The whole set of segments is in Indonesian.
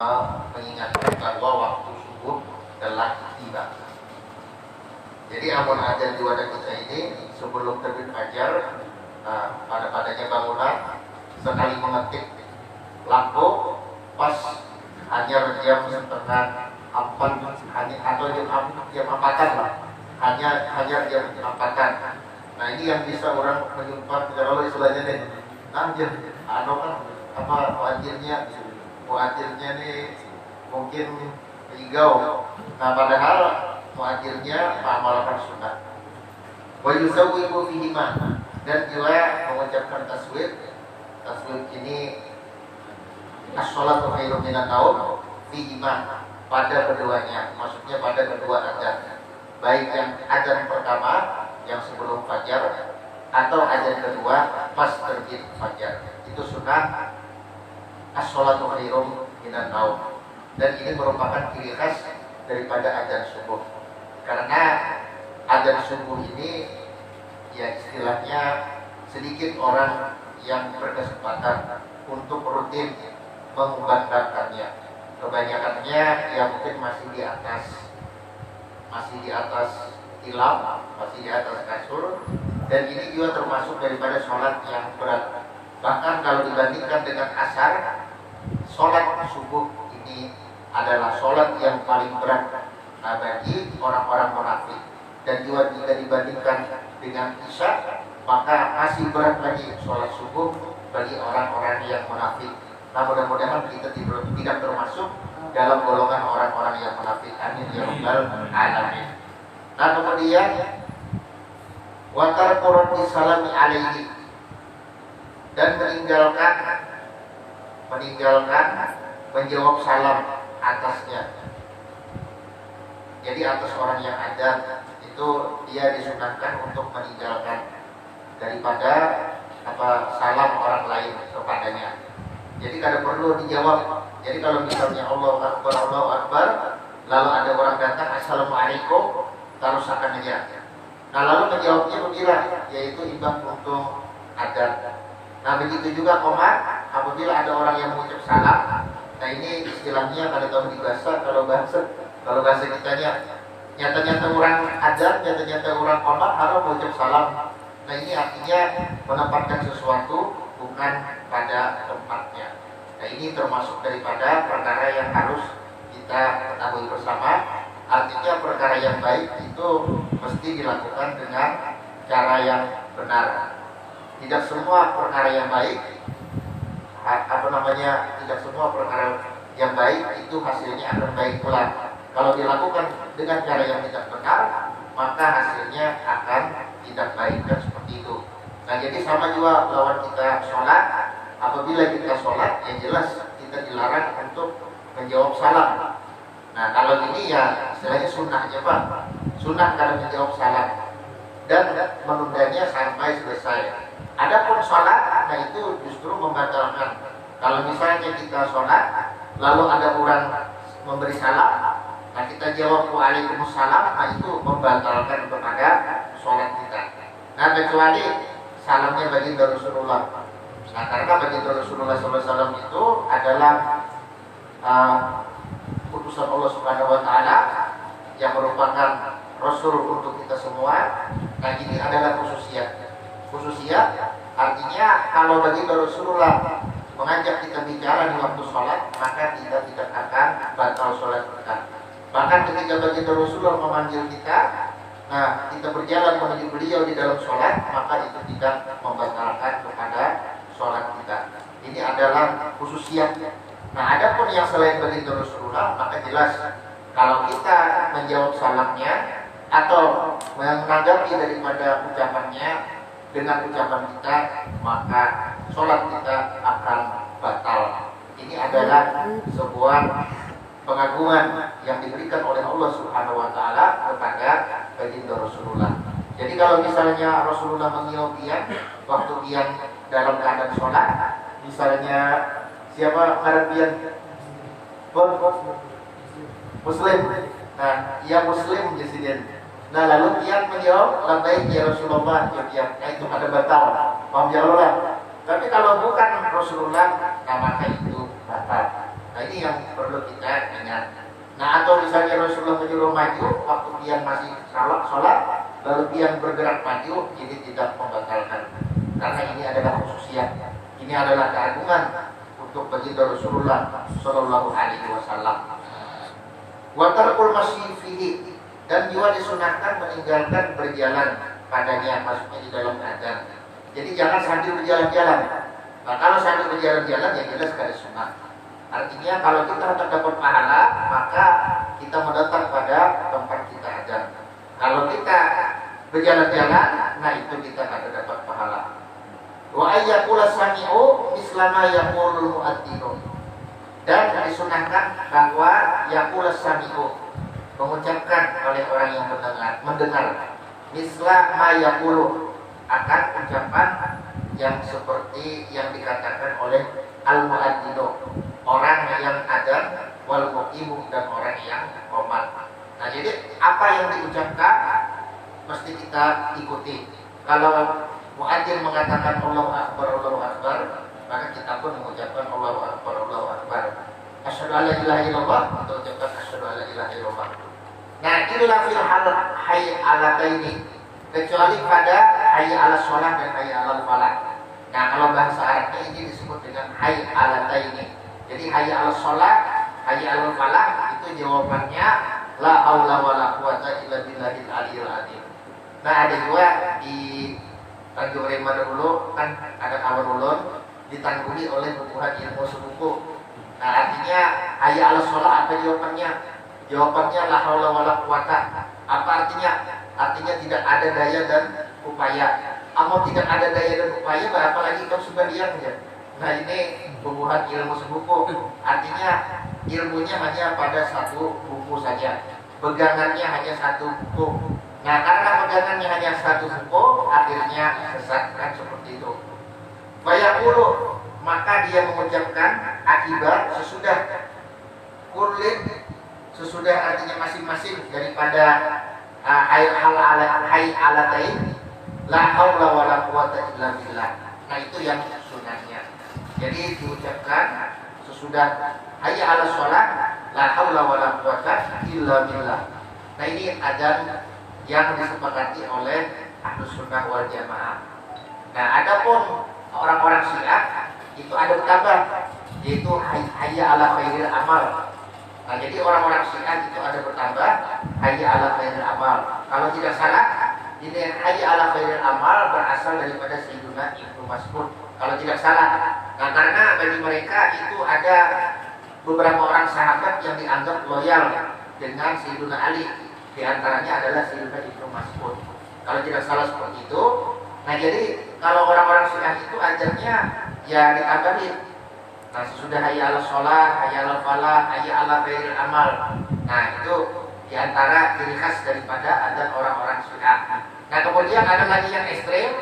mengingatkan bahwa waktu subuh telah tiba. Jadi amun azan di wadah kita ini sebelum terbit fajar, pada-padanya bangunan sekali mengetik lampu pas hanya jam setengah 4 atau jam 4-an lah, hanya jam 4-an. Nah ini yang bisa orang menyumpah kalau istilahnya nih, anjir, kan apa muadzirnya nih mungkin hijau. Nah padahal muadzirnya mengamalkan sunnah. Wa yusawwibu fihi ma, dan juga mengucapkan taswib. Taswib ini as-shalatu khairum minan naum fihi ma, pada keduanya, maksudnya pada kedua azan, baik yang azan pertama yang sebelum fajar atau azan kedua pas terbit fajar. Itu sunnah as-shalatu khairum minan naum, dan ini merupakan ciri khas daripada azan subuh. Karena azan subuh ini ya istilahnya sedikit orang yang berkesempatan untuk rutin mengumandangkannya. Kebanyakannya ya mungkin masih di atas tilam, masih di atas kasur, dan ini juga termasuk daripada sholat yang berat. Bahkan kalau dibandingkan dengan asar, sholat subuh ini adalah sholat yang paling berat bagi orang-orang munafik. Dan juga jika dibandingkan dengan isya, maka masih berat lagi sholat subuh bagi orang-orang yang munafik. Nah mudah-mudahan kita tidak termasuk dalam golongan orang-orang yang munafik. Amin ya rabbal alamin. Nah kemudian wa tarku salami alaihi, dan meninggalkan menjawab salam atasnya. Jadi atas orang yang azan itu dia disunahkan untuk meninggalkan daripada salam orang lain kepadanya. Jadi kada perlu dijawab. Jadi kalau misalnya Allahu Akbar, lalu ada orang datang assalamualaikum, terus akan aja. Nah lalu menjawabnya begila, yaitu imbang untuk azan. Nah begitu juga komat apabila ada orang yang mengucap salam. Nah ini istilahnya kada tahu di kalau bahasa kitanya nyata-nyata orang azan, nyata-nyata orang komat harus mengucap salam. Nah ini artinya menempatkan sesuatu bukan pada tempatnya. Nah ini termasuk daripada perkara yang harus kita ketahui bersama. Artinya perkara yang baik itu mesti dilakukan dengan cara yang benar. Tidak semua perkara yang baik, tidak semua perkara yang baik itu hasilnya akan baik pula. Kalau dilakukan dengan cara yang tidak benar, maka hasilnya akan tidak baik, dan seperti itu. Nah jadi sama juga lawan kita sholat. Apabila kita sholat, ya jelas kita dilarang untuk menjawab salam. Nah kalau ini ya istilahnya sunnahnya Pak, sunnah kalau menjawab salam dan menundanya sampai selesai. Adapun sholat, nah itu justru membatalkan. Kalau misalnya kita sholat, lalu ada orang memberi salam, nah kita jawab waalaikumsalam, nah itu membatalkan kepada sholat kita. Nah kecuali salamnya baginda Rasulullah. Nah karena baginda Rasulullah SAW itu adalah utusan Allah Subhanahu Wa Taala yang merupakan Rasul untuk kita semua. Nah ini adalah khususiyat, artinya kalau baginda Rasulullah mengajak kita bicara di waktu sholat, maka kita tidak akan batal sholat kita. Bahkan ketika baginda Rasulullah memanggil kita, nah kita berjalan menuju beliau di dalam sholat, maka itu tidak membatalkan kepada sholat kita. Ini adalah khususiyat. Nah adapun yang selain baginda Rasulullah, maka jelas kalau kita menjawab salamnya atau menanggapi daripada ucapannya dengan ucapan kita, maka sholat kita akan batal. Ini adalah sebuah pengagungan yang diberikan oleh Allah Subhanahu Wa Taala kepada baginda Rasulullah. Jadi kalau misalnya Rasulullah mengiau pian waktu pian dalam keadaan sholat, misalnya siapa Arabian Muslim, nah ia Muslim presiden. Nah lalu dia menjawab labbaik ya Rasulullah, ya itu ada batal, paham ya Allah. Tapi kalau bukan Rasulullah, nah maka itu batal. Nah ini yang perlu kita ingat. Nah atau misalnya Rasulullah menyuruh maju waktu dia masih sholat, lalu dia bergerak maju, jadi tidak membatalkan. Karena ini adalah khususiyat, ini adalah keagungan untuk baginda Rasulullah Shallallahu Alaihi Wasallam. Wa tarkul masyi fihi, dan juga disunahkan meninggalkan berjalan padanya, masuknya di dalam adzan. Jadi jangan sambil berjalan-jalan. Nah kalau sambil berjalan-jalan ya jelas kada sunat. Artinya kalau kita hendak dapat pahala, maka kita mendatang pada tempat kita adzan. Kalau kita berjalan-jalan, nah itu kita kada dapat pahala. Wa ayyakula sami'u mislama yaqulul mu'adzinu, dan disunahkan bahwa yaqula sami'u, mengucapkan oleh orang yang mendengar misla ma yaqulu, akan ucapan yang seperti yang dikatakan oleh al-mu'adzinu, orang yang adzan, wal muqimu, dan orang yang qomat. Nah jadi apa yang diucapkan mesti kita ikuti. Kalau muadzin mengatakan Allahu Akbar, maka kita pun mengucapkan Allahu Akbar. Asyhadu an la ilaha illallah, atau ucapkan asyhadu an la ilaha illallah. Nah, illa fil hayy ala taini, kecuali pada hayy ala shalah dan hayy ala falah. Nah, kalau bahasa Arabnya ini disebut dengan hayy ala taini. Jadi hayy ala shalah, hayy ala falah itu jawabannya la haula wala quwata illa billahil aliyil azim. Nah, ada juga di Tanjung Rema dulu kan ada kawan ulun ditangguhi oleh bukuhan ilmu sebuku. Nah artinya hayya ala sholat apa jawabannya? Jawabannya la haula wala quwata. Apa artinya? Artinya tidak ada daya dan upaya. Amal tidak ada daya dan upaya, apalagi kau sembahyang ya. Nah ini bukuhan ilmu sebuku. Artinya ilmunya hanya pada satu buku saja. Pegangannya hanya satu buku. Nah karena pegangannya hanya satu buku, akhirnya sesat kan seperti itu. Fayaqulu, maka dia mengucapkan akibat sesudah kullin, sesudah artinya masing-masing daripada hayy alatain, la haula wala quwata illa billah. Nah itu yang sunahnya. Jadi diucapkan sesudah hayy ala sholat, la haula wala quwata illa billah. Nah ini adzan yang disepakati oleh Ahlus Sunnah wal Jamaah. Nah, adapun orang-orang Syiah itu ada bertambah, yaitu hayya ala khairil amal. Nah, jadi orang-orang Syiah itu ada bertambah hayya ala khairil amal. Kalau tidak salah, ini hayya ala khairil amal berasal daripada Sayyidina Ibnu Mas'ud. Kalau tidak salah. Nah, karena bagi mereka itu ada beberapa orang sahabat yang dianggap loyal dengan Sayyidina Ali. Di antaranya adalah Sayyidina Ibnu Mas'ud. Kalau tidak salah seperti itu. Nah jadi kalau orang-orang Syiah itu ajarnya ya ditambahin. Nah sesudah hayya ala sholat, hayya ala falah, hayya ala khairil amal. Nah itu di antara ciri khas daripada adzan orang-orang Syiah. Nah kemudian ada lagi yang ekstrem.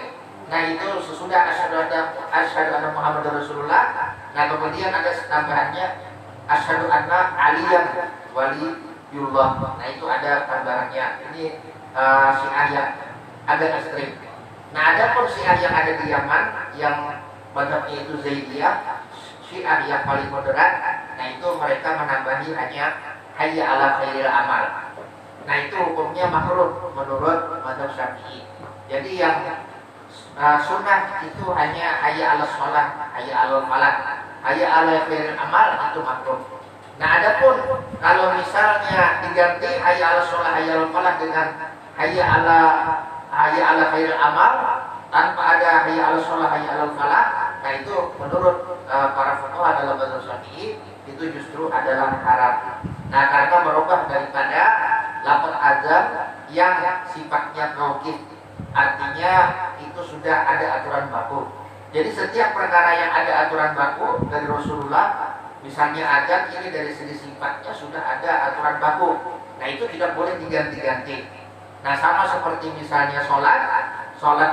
Nah itu sesudah asyhadu anna Muhammadar Rasulullah. Nah kemudian ada tambahannya asyhadu anna aliyan waliyullah. Nah itu ada tambahannya. Ini Syiah yang agak ekstrim. Nah ada pun Syiah yang ada di Yaman yang mazhabnya itu Zaidiyah, Syiah yang paling moderat. Nah itu mereka menambahi hanya hayya ala khairil amal. Nah itu hukumnya makruh menurut mazhab Syafi'i. Jadi yang sunnah itu hanya hayya ala sholat, hayya ala falah, hayya ala khairil amal, itu makruh. Nah adapun kalau misalnya diganti hayya ala sholat, hayya ala falah dengan hayya ala khairil amal tanpa ada hayya ala sholat, hayya ala falah, nah itu menurut para fuqaha dalam mazhab Syafi'i itu justru adalah haram. Nah karena merubah daripada lafaz azan yang sifatnya taukid, artinya itu sudah ada aturan baku. Jadi setiap perkara yang ada aturan baku dari Rasulullah, misalnya azan ini dari segi sifatnya sudah ada aturan baku. Nah itu tidak boleh diganti-ganti. Nah sama seperti misalnya sholat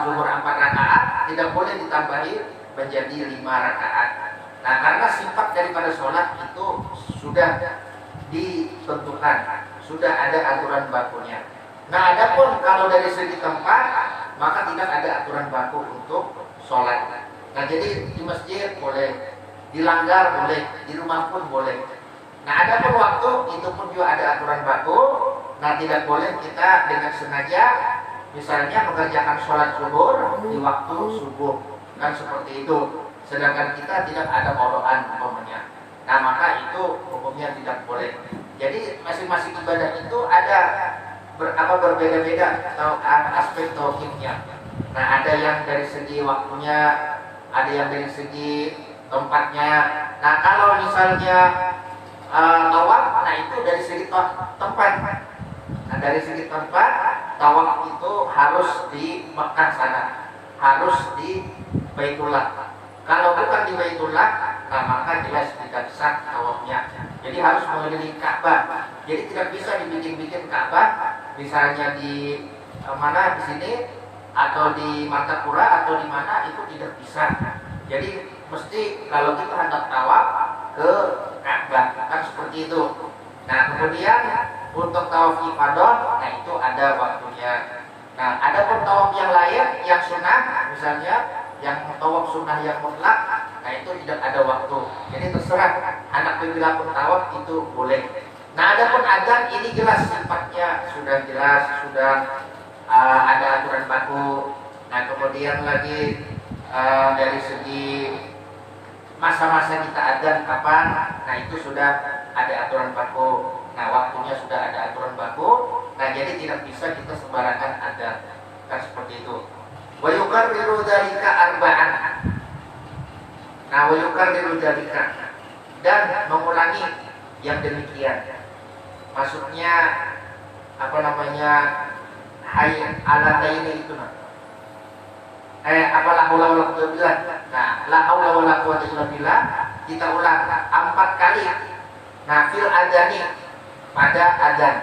zuhur 4 rakaat tidak boleh ditambahi menjadi 5 rakaat. Nah karena sifat daripada sholat itu sudah ditentukan, sudah ada aturan bakunya. Nah adapun kalau dari segi tempat, maka tidak ada aturan baku untuk sholat. Nah jadi di masjid boleh, dilanggar boleh, di rumah pun boleh. Nah, ada pun waktu itu pun juga ada aturan baku. Nah, tidak boleh kita dengan sengaja misalnya mengerjakan sholat zuhur di waktu subuh, kan seperti itu. Sedangkan kita tidak ada qadaan umpamanya. Nah, maka itu hukumnya tidak boleh. Jadi masing-masing ibadah itu ada berbeda-beda atau aspek tauhidnya. Nah, ada yang dari segi waktunya, ada yang dari segi tempatnya. Nah, kalau misalnya tawaf, nah itu dari segi tempat. Nah, dari segi tempat, tawaf itu harus di Mekah sana, harus di Baitullah. Kalau bukan di Baitullah, nah maka jelas tidak sah tawafnya. Jadi harus mengelilingi Ka'bah. Jadi tidak bisa dibikin-bikin Ka'bah, misalnya di mana di sini atau di Martapura atau di mana, itu tidak bisa. Jadi mesti kalau kita hendak tawaf ke Ka'bah, kan seperti itu. Nah, kemudian untuk tawaf ifadah, nah itu ada waktunya. Nah, ada pun tawaf yang lain yang sunnah, misalnya yang tawaf sunnah yang mutlak, nah itu tidak ada waktu. Jadi terserah anak bila pun tawaf itu boleh. Nah, ada pun adzan ini jelas sifatnya sudah jelas, sudah ada aturan baku. Nah, kemudian lagi dari segi masa-masa kita adzan kapan, nah itu sudah ada aturan baku. Nah, waktunya sudah ada aturan baku. Nah, jadi tidak bisa kita sembarangan adzan, kan seperti itu. Wa yukarriru dzalika arba'an. Nah, wa yukarriru dzalika, dan mengulangi yang demikian. Maksudnya apa namanya? Hayy ala taini itu nah. Apa la haula wala quwwata illa billah. Nah, la haula wala quwwata illa billah kita ulang 4 kali. Nah, fil adzani pada adzan.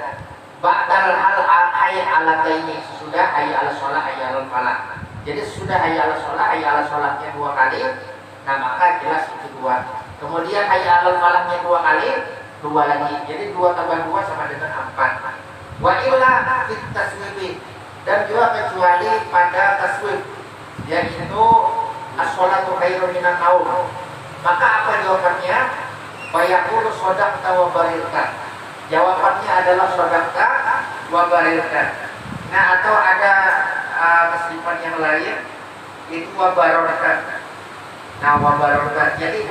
Ba'dal hal hayy ala taini, sesudah hayy ala shalah, hayy ala falah. Jadi sudah hayy ala shalah, hayy ala shalahnya 2 kali. Nah, maka jelas itu 2. Kemudian hayy ala falahnya 2 kali, 2 lagi. Jadi 2 tambah 2 sama dengan 4. Wa illa fit taswib, dan juga kecuali pada taswib, yaitu as-sholatu khairun minan naum. Maka apa jawabannya? Fayaqulu shadaqta wa barirta. Jawabannya adalah shadaqta wa barirta. Nah, atau ada kesimpulan yang lain itu wa bararta. Nah, wa bararta. Jadi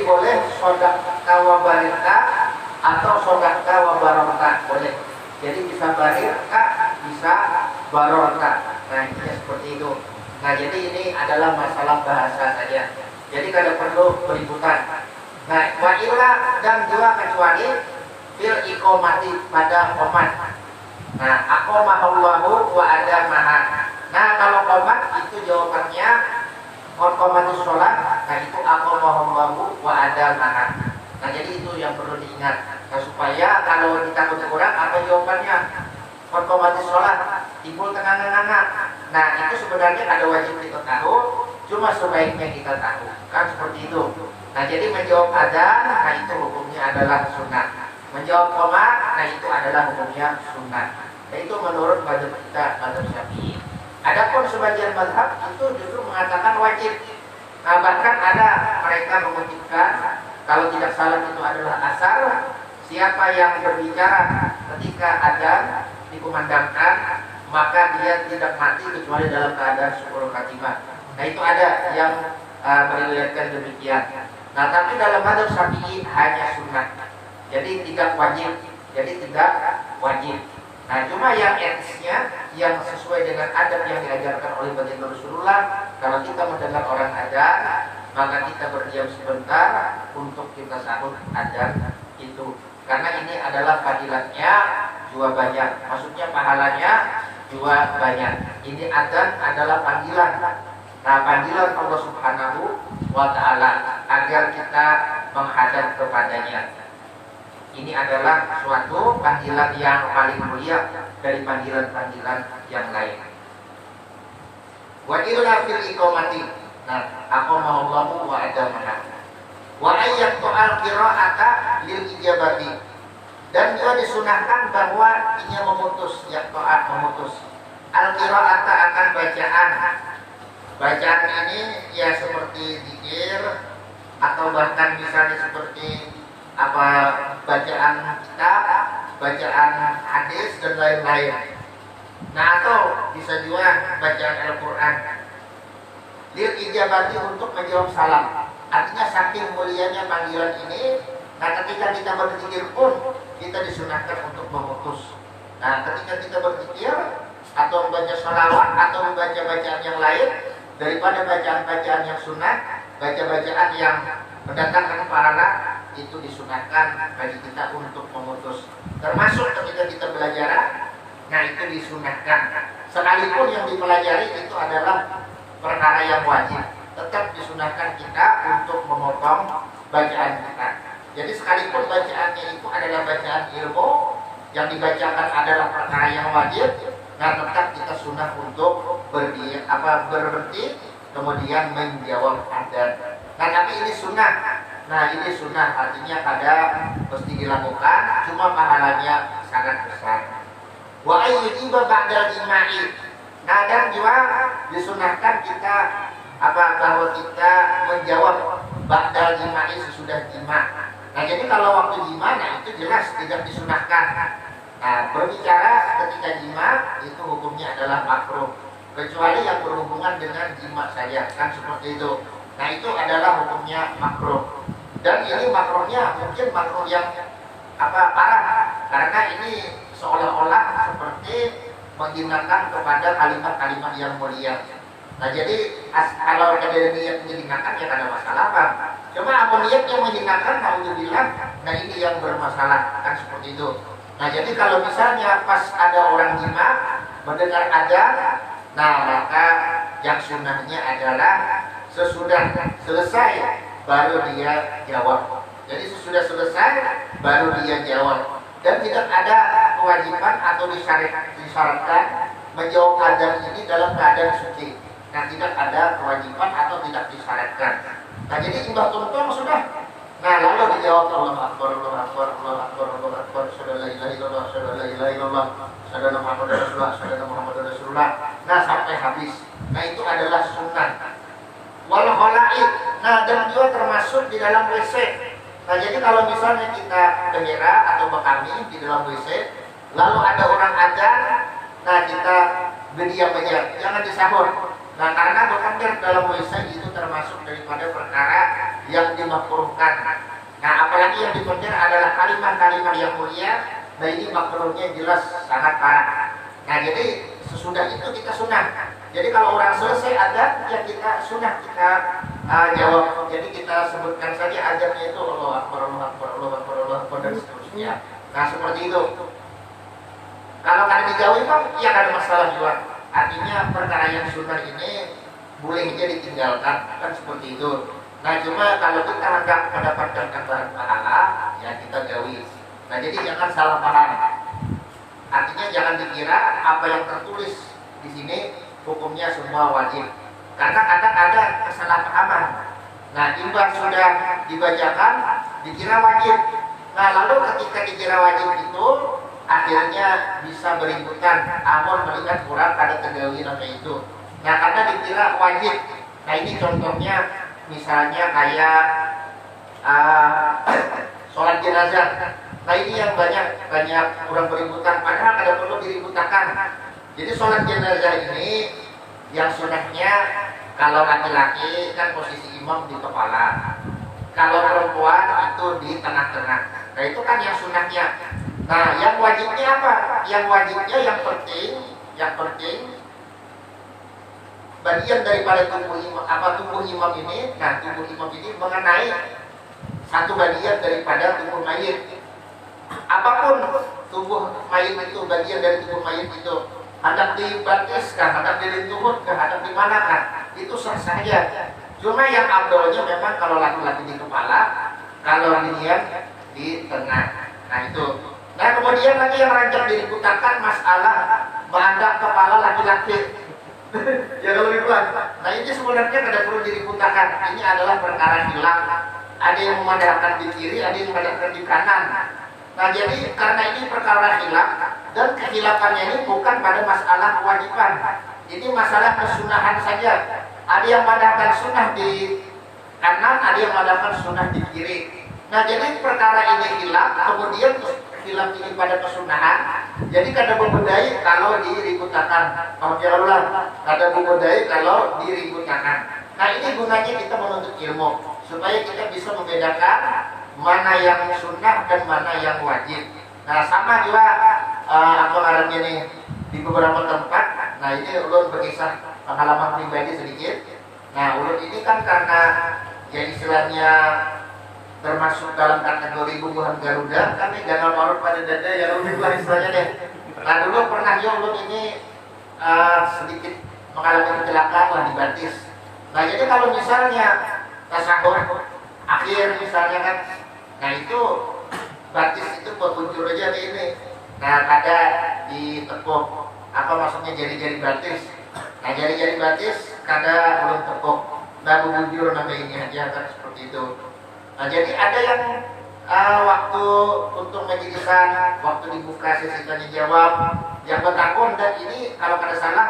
boleh shadaqta wa barirta atau shadaqta wa bararta, boleh. Jadi bisa barirta, bisa bararta. Nah, ini seperti itu. Nah, jadi ini adalah masalah bahasa saja. Jadi kada perlu beributan. Nah, wa illa, dan juga kecuali fil iqamati, pada qomat. Nah, aqamahullahu wa adamaha. Nah, kalau qomat itu jawabannya qomatus sholat. Nah, itu aqamahullahu wa adamaha. Nah, jadi itu yang perlu diingat. Nah, supaya kalau kita kurang apa jawabannya? Qomatus sholat timbul tengah-tengah. Nah, itu sebenarnya ada wajib kita tahu, cuma sebaiknya kita tahu, kan seperti itu. Nah, jadi menjawab adzan, nah itu hukumnya adalah sunnah. Menjawab qomat, nah itu adalah hukumnya sunnah. Nah, itu menurut mazhab kita, mazhab Syafi'i. Adapun sebagian mazhab itu justru mengatakan wajib. Nah, bahkan ada mereka mengutipkan kalau tidak salah itu adalah asar, siapa yang berbicara ketika adzan dikumandangkan, maka dia tidak mati kecuali dalam keadaan syukur khatimah. Nah, itu ada yang meriwayatkan demikian. Nah, tapi dalam mazhab Syafi'i hanya sunnah. Jadi tidak wajib. Nah, cuma yang etisnya, yang sesuai dengan adab yang diajarkan oleh baginda Rasulullah, kalau kita mendengar orang adzan, maka kita berdiam sebentar untuk kita sahut adzan itu. Karena ini adalah fadilatnya juga banyak, maksudnya pahalanya juga banyak. Ini adzan adalah panggilan. Nah, panggilan Allah Subhanahu wa Ta'ala agar kita menghadap kepadanya. Ini adalah suatu panggilan yang paling mulia dari panggilan-panggilan yang lain. Wa illa fil iqamati. Nah, aqamahullahu wa adamaha. Wa ayyatu al-qira'ata lil ijabati. Dan juga disunahkan bahwa ia memutus, yaqta'at memutus. Al-qira'ata akan bacaan. Bacaan ini ya seperti zikir, atau bahkan misalnya seperti apa bacaan kitab, bacaan hadis dan lain-lain. Nah, atau bisa juga bacaan Al-Quran. Lil ijabati untuk menjawab salam. Artinya saking mulianya panggilan ini, nah ketika kita berzikir pun kita disunahkan untuk memutus. Nah, ketika kita berzikir atau membaca sholawat atau membaca bacaan yang lain daripada bacaan-bacaan yang sunnah, baca-bacaan yang mendatangkan pahala, itu disunahkan bagi kita untuk memutus. Termasuk ketika kita belajar, nah itu disunahkan. Sekalipun yang dipelajari itu adalah perkara yang wajib, tetap disunahkan kita untuk memotong bacaan kita. Jadi sekalipun bacaannya itu adalah bacaan ilmu, yang dibacakan adalah perkara yang wajib, nah tetap kita sunnah untuk berhenti kemudian menjawab adzan. Nah tapi ini sunnah. Nah ini sunnah artinya kadang mesti dilakukan, cuma pahalanya sangat besar. Wa ayyudiba ba'dal jima'i. Kadang juga disunahkan kita bahwa kita menjawab ba'dal jima'i sesudah jima'. Nah jadi kalau waktu jima', nah itu jelas tidak disunahkan. Nah berbicara ketika jima' itu hukumnya adalah makruh, kecuali yang berhubungan dengan jima' saja, kan seperti itu. Nah itu adalah hukumnya makruh. Dan ini makruhnya mungkin makruh yang parah, karena ini seolah-olah seperti menghinakan kepada kalimat-kalimat yang mulia. Nah jadi kalau ada niat menghinakan ya ada masalah apa. Cuma apa niatnya menghinakan, alhamdulillah, nah ini yang bermasalah, kan seperti itu. Nah jadi kalau misalnya pas ada orang jima mendengar adzan, nah maka yang sunnahnya adalah sesudah selesai baru dia jawab. Jadi sesudah selesai baru dia jawab. Dan tidak ada kewajiban atau disyaratkan menjawab adzan ini dalam keadaan suci. Nah tidak ada kewajiban atau tidak disyaratkan. Nah jadi imbah tuntun sudah. Nah lalu dijawab Allahu Akbar, Allahu Akbar, Allahu Akbar, Allahu Akbar, Sallallahu alaihi wasallam, Sallallahu alaihi wasallam, Sallallahu Muhammad Rasulullah, Sallallahu Muhammad Rasulullah. Nah sampai habis. Nah itu adalah sunnah. Wal khalaid. Nah dan juga termasuk di dalam WC. Nah jadi kalau misalnya kita berak atau berkami di dalam WC, lalu ada orang adzan, nah kita berdiam aja, jangan disahur. Nah karena bekerja dalam WC itu termasuk daripada perkara yang dimakruhkan. Nah apalagi yang dikerja adalah kalimat-kalimat yang mulia, nah ini makruhnya jelas sangat parah. Nah jadi sesudah itu kita sunnah. Jadi kalau orang selesai adzan, ya kita sunnah kita jawab. Jadi kita sebutkan saja adzannya itu Allahu Akbar, Allahu Akbar, Allahu Akbar, Allahu Akbar dan seterusnya. Nah seperti itu. Kalau kada dijauhi kan ya ada masalah juga. Artinya perkara yang sunnah ini boleh saja ditinggalkan, kan seperti itu. Nah cuma kalau kita hendak mendapatkan gambaran pahala, ya kita jauhi. Nah jadi jangan salah paham. Artinya jangan dikira apa yang tertulis di sini hukumnya semua wajib. Karena kadang ada kesalahpahaman. Nah imbas sudah dibacakan dikira wajib. Nah lalu ketika dikira wajib itu akhirnya bisa beributan amun melihat kurang pada tegawi namanya itu. Nah karena dikira wajib. Nah ini contohnya misalnya kayak sholat jenazah. Nah ini yang banyak kurang beributan, padahal ada perlu diributakan. Jadi sholat jenazah ini yang sunahnya kalau laki-laki kan posisi imam di kepala, kalau perempuan itu di tengah-tengah. Nah itu kan yang sunahnya. Nah yang wajibnya apa? Yang wajibnya yang penting bagian daripada tubuh imam ini. Nah tubuh imam ini mengenai satu bagian daripada tubuh mayit. Apapun tubuh mayit itu, bagian dari tubuh mayit itu, hendak dibatiskan, hendak dilintuhurkan, hendak dimanakah, itu sah saja. Cuma yang abdolnya memang kalau laki-laki di kepala, kalau dilihat di tengah. Nah itu. Nah kemudian lagi yang rancang diributakan masalah menghadap kepala laki-laki. Ya kalau dibuat. Nah ini sebenarnya tidak perlu diributakan. Ini adalah perkara hilang. Ada yang memandangkan di kiri, ada yang memandangkan di kanan. Nah jadi karena ini perkara hilaf dan kehilafannya ini bukan pada masalah kewajiban, ini masalah kesunahan saja. Ada yang memandangkan sunnah di kanan, ada yang mengatakan sunnah di kiri. Nah jadi perkara ini hilang, kemudian hilang ini pada kesunahan. Jadi kada membudai kalau diributakan. Kada membudai kalau diributakan. Nah ini gunanya kita menuntut ilmu supaya kita bisa membedakan mana yang sunnah dan mana yang wajib. Nah sama juga apa ngarannya nih di beberapa tempat. Nah ini ulun berkisah pengalaman pribadi sedikit. Nah ulun ini kan karena ya istilahnya termasuk dalam kategori bubuhan Garuda, kami gagal marut pada dada ya unik lah istilahnya deh. Nah dulu pernah ya ulun ini sedikit mengalami kecelakaan lah di batis. Nah jadi kalau misalnya tasahur akhir misalnya kan, nah itu batis itu pengunjur aja di ini. Nah ada ditekuk apa maksudnya jari-jari batis. Nah jari-jari batis kada belum tekuk. Nah pengunjur nama ini aja kan seperti itu. Nah jadi ada yang waktu untuk menjadikan waktu dibuka sesi tanya jawab yang bertakun, dan ini kalau kada salah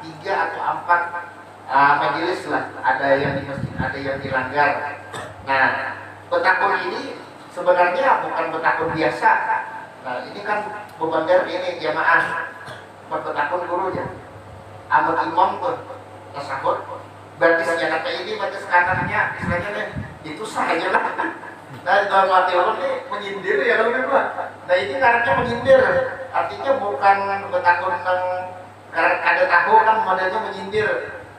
3 atau 4 majelis lah, ada yang di masjid, ada yang dilanggar. Nah bertakun ini sebenarnya bukan bertakun biasa. Nah ini kan berbandar ini jamaah bertakun gurunya amat imam tuh tasahud berarti senjata ini batas kanannya istilahnya nih itu saja lah. Nah dalam arti ulun nih menyindir ya kalau gitu. Nah ini karena menyindir, artinya bukan bertakun karena ada tahu kan modelnya menyindir.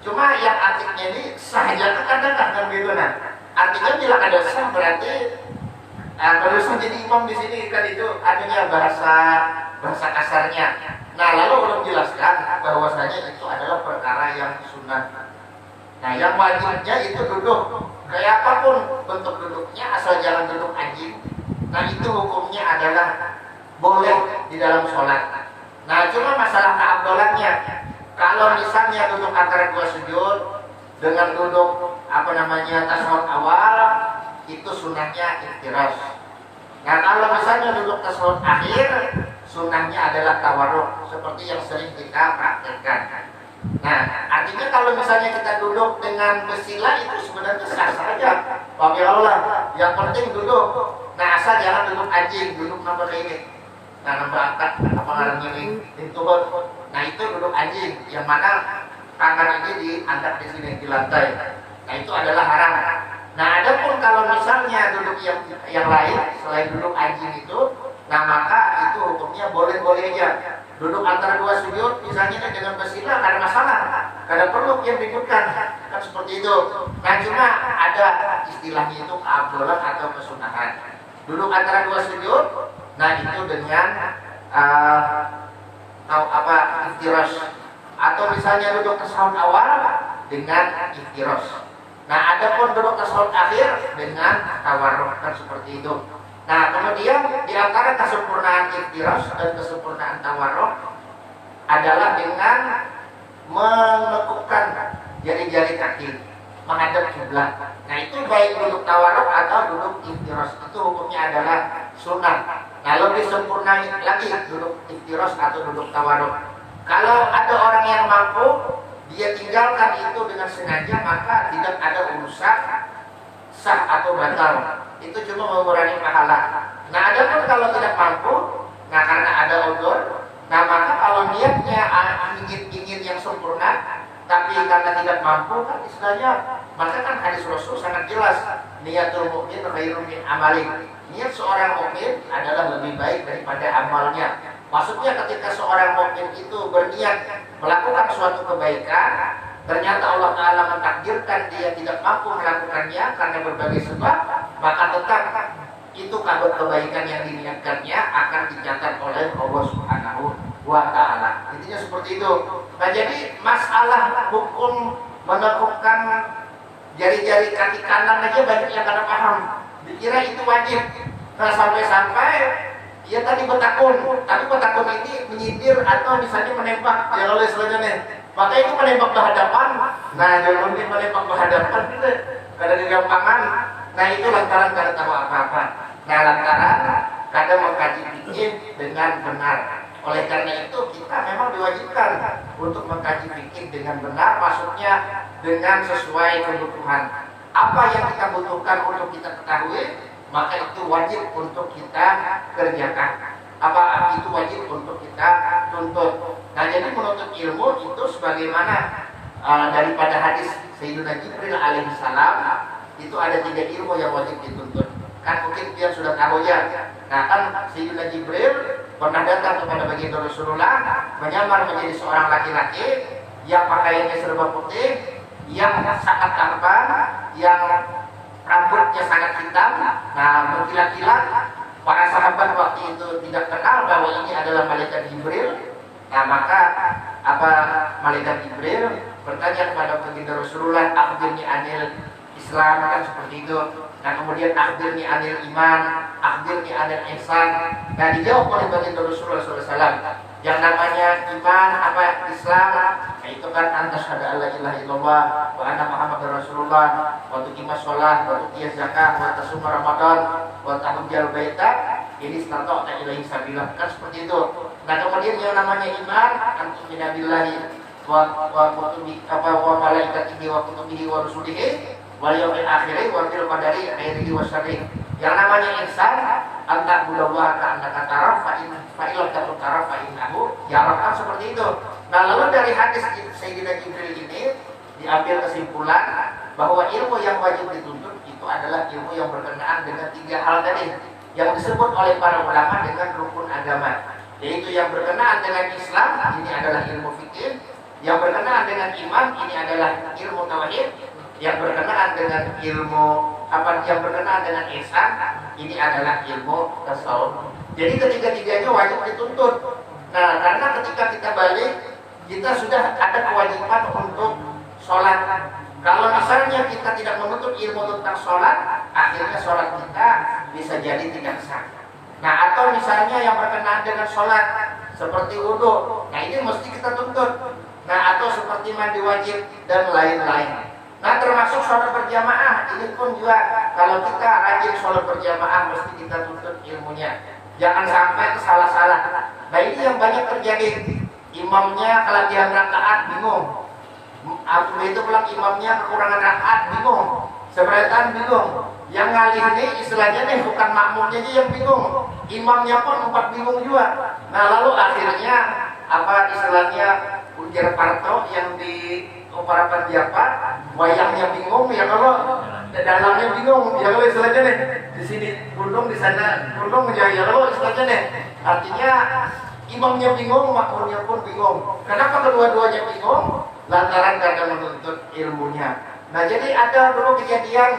Cuma yang artinya ini saja kadang-kadang gitu. Nah artinya bila ada sah berarti terus menjadi imam di sini kan itu adanya bahasa kasarnya. Nah lalu ulun jelaskan bahwasanya itu adalah perkara yang sunnah. Nah yang wajibnya itu duduk kayak apapun bentuk duduknya asal jangan duduk anjing. Nah itu hukumnya adalah boleh di dalam sholat. Nah cuma masalah keabdolannya, kalau misalnya duduk antara 2 sujud dengan duduk apa namanya tasyahud awal itu sunnahnya iftiras. Nah kalau misalnya duduk tasyahud akhir sunnahnya adalah tawarruk seperti yang sering kita praktekkan. Nah, artinya kalau misalnya kita duduk dengan bersila itu sebenarnya sah saja. Bagi Allah, yang penting duduk. Nah, asal jangan duduk anjing, duduk nomor ini. Nah, nomor angkat apa namanya ini, turun. Nah, itu duduk anjing. Yang mana tangan ini diangkat di sini di lantai. Nah, itu adalah haram. Nah, adapun kalau misalnya duduk yang lain selain duduk anjing itu, nah maka itu hukumnya boleh-boleh aja. Duduk antara 2 sujud misalnya dengan bersila kada masalah, kada perlu yang ributkan kan seperti itu. Nah cuma ada istilahnya itu keabdolan atau kesunahan. Duduk antara 2 sujud, nah itu dengan iftiras, atau misalnya duduk tasyahud awal dengan iftiras. Nah adapun duduk tasyahud akhir dengan tawarruk kan seperti itu. Nah kemudian di antara kesempurnaan iftiras dan kesempurnaan tawarruk adalah dengan menekukkan jari-jari kaki menghadap kiblat. Nah itu baik duduk tawarruk atau duduk iftiras, itu hukumnya adalah sunnah. Nah lebih sempurna lagi duduk iftiras atau duduk tawarruk. Kalau ada orang yang mampu dia tinggalkan itu dengan sengaja, maka tidak ada urusan sah atau batal, itu cuma mengurangi pahala. Nah adapun kalau tidak mampu, nah karena ada udzur, nah maka kalau niatnya ingin yang sempurna, tapi karena tidak mampu kan istilahnya, maka kan hadis Rasul sangat jelas, niatul mukmin khairun min amali. Niat seorang mukmin adalah lebih baik daripada amalnya. Maksudnya ketika seorang mukmin itu berniat melakukan suatu kebaikan, ternyata Allah Ta'ala mentakdirkan dia tidak mampu melakukannya karena berbagai sebab, maka tetap itu kabar kebaikan yang diniatkannya akan dicatat oleh Allah Subhanahu wa Ta'ala. Intinya seperti itu. Nah jadi masalah hukum menekukkan jari-jari kaki kanan aja banyak yang kada paham, dikira itu wajib. Nah sampai-sampai dia tadi bertakun, tapi bertakun ini menyindir atau misalnya menembak, ya oleh selanjutnya. Maka itu menembak ke hadapan. Nah jangan menembak ke hadapan itu kada kegampangan. Nah itu lantaran kada tahu apa-apa. Nah lantaran kada mengkaji fikih dengan benar. Oleh karena itu kita memang diwajibkan untuk mengkaji fikih dengan benar, maksudnya dengan sesuai kebutuhan. apa yang kita butuhkan untuk kita ketahui, maka itu wajib untuk kita kerjakan. Apa itu wajib untuk kita tuntut. Nah, jadi menuntut ilmu itu sebagaimana daripada hadis Sayyidina Jibril alaihissalam, itu ada 3 ilmu yang wajib dituntut. Kan mungkin dia sudah tahu ya. Nah, kan Sayyidina Jibril pernah datang kepada baginda Rasulullah menyamar menjadi seorang laki-laki yang pakaiannya serba putih, yang sangat tampan, yang rambutnya sangat hitam, nah berkilat-kilat. Para sahabat waktu itu tidak kenal bahwa ini adalah malaikat Jibril. Nah, maka malaikat Jibril bertanya kepada baginda Rasulullah, akhbirni anil Islam, kan seperti itu. Nah, kemudian akhbirni anil iman, akhbirni anil ihsan. Nah, dijawab oleh baginda Rasulullah SAW. Yang namanya iman, Islam, nah itu kan antas syahada alla ilaha illallah wa anna Muhammadar Rasulullah, wa tuqimas shalah, wa tuqiyaz zakat, wa tasum Ramadan, wa tahujjal baita, ini istata'ta ilaihi sabila, kan seperti itu. Nah, kemudian yang namanya iman, antumina billahi wa kutubi wa malaikatihi wa kutubihi wa rusulihi wal yaumil akhir wa bil qadari khairihi wa syarrihi. Yang namanya ihsan, anta budallaha ka'annaka taraf fa illam takun taraf fa innahu yarah, kan seperti itu. Nah, lalu dari hadis Sayyidina Jibril ini diambil kesimpulan bahwa ilmu yang wajib dituntut itu adalah ilmu yang berkenaan dengan 3 hal tadi yang disebut oleh para ulama dengan rukun agama, yaitu yang berkenaan dengan Islam, ini adalah ilmu fikih; yang berkenaan dengan iman, ini adalah ilmu tauhid; yang berkenaan dengan ilmu yang berkenaan dengan ihsan, ini adalah ilmu tasawuf. Jadi ketiga-tiganya wajib dituntut. Nah, karena ketika kita balik, kita sudah ada kewajiban untuk sholat. Kalau misalnya kita tidak menuntut ilmu tentang sholat, akhirnya sholat kita bisa jadi tidak sah. Nah, atau misalnya yang berkenaan dengan sholat seperti wudhu, nah ini mesti kita tuntut. Nah, atau seperti mandi wajib dan lain-lain. Nah, termasuk sholat berjamaah, ini pun juga kalau kita rajin sholat berjamaah mesti kita tuntut ilmunya. Jangan sampai salah-salah. Nah, ini yang banyak terjadi. Imamnya kelebihan rakaat, bingung. Itu pulang imamnya kekurangan rakaat, bingung. Seberetan bingung. Yang ngalih ini istilahnya nih bukan makmumnya aja yang bingung, imamnya pun bingung juga. Nah, lalu akhirnya istilahnya ujar parto yang di Oparapan Japa, wayangnya bingung, ya kalau dalamnya bingung, ya kalau istilahnya nih di sini gunung, di sana gunung, ya kalau istilahnya nih. Artinya imamnya bingung, makmumnya pun bingung. Kenapa kedua-duanya bingung? Lantaran karena menuntut ilmunya. Nah, jadi ada dulu kejadian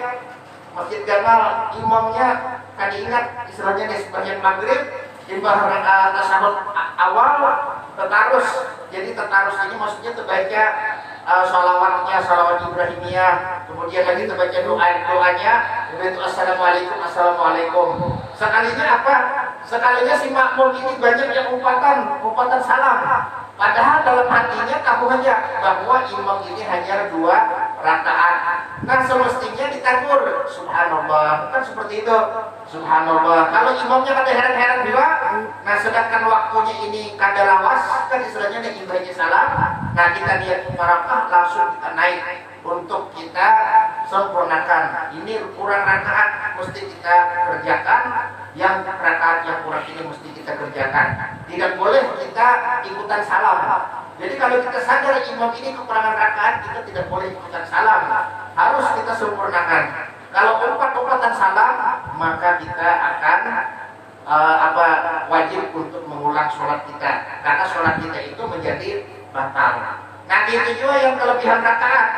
Masjid Gamal, imamnya kan ingat istilahnya di sebagian maghrib, imbah tasahud awal tetarus. Jadi tetarus ini maksudnya terbaca salawatnya, salawat Ibrahimiyah, kemudian lagi terbaca doanya, yaitu assalamualaikum, assalamualaikum. Sekalinya si makmum ini banyak yang umpatan salam. Padahal dalam hatinya tahu aja bahwa imam ini hanya 2 rakaat. Nah, semestinya ditakur, subhanallah, kan seperti itu, subhanallah. Kalau imamnya kada heran-heran juga, nah sedangkan waktunya ini kada lawas, kan istilahnya nih ibadah salam. Nah, kita lihat mubarakah, langsung kita naik untuk kita sempurnakan. Ini kurang rakaat mesti kita kerjakan, yang rakaat yang kurang ini mesti kita kerjakan. Tidak boleh kita ikutan salam. Jadi kalau kita sadar imam ini kekurangan rakaat, kita tidak boleh ikutan salam. Harus kita sempurnakan. Kalau umpatan salam, maka kita akan wajib untuk mengulang sholat kita. Karena sholat kita itu menjadi batal. Nah, itu juga yang kelebihan rakaat.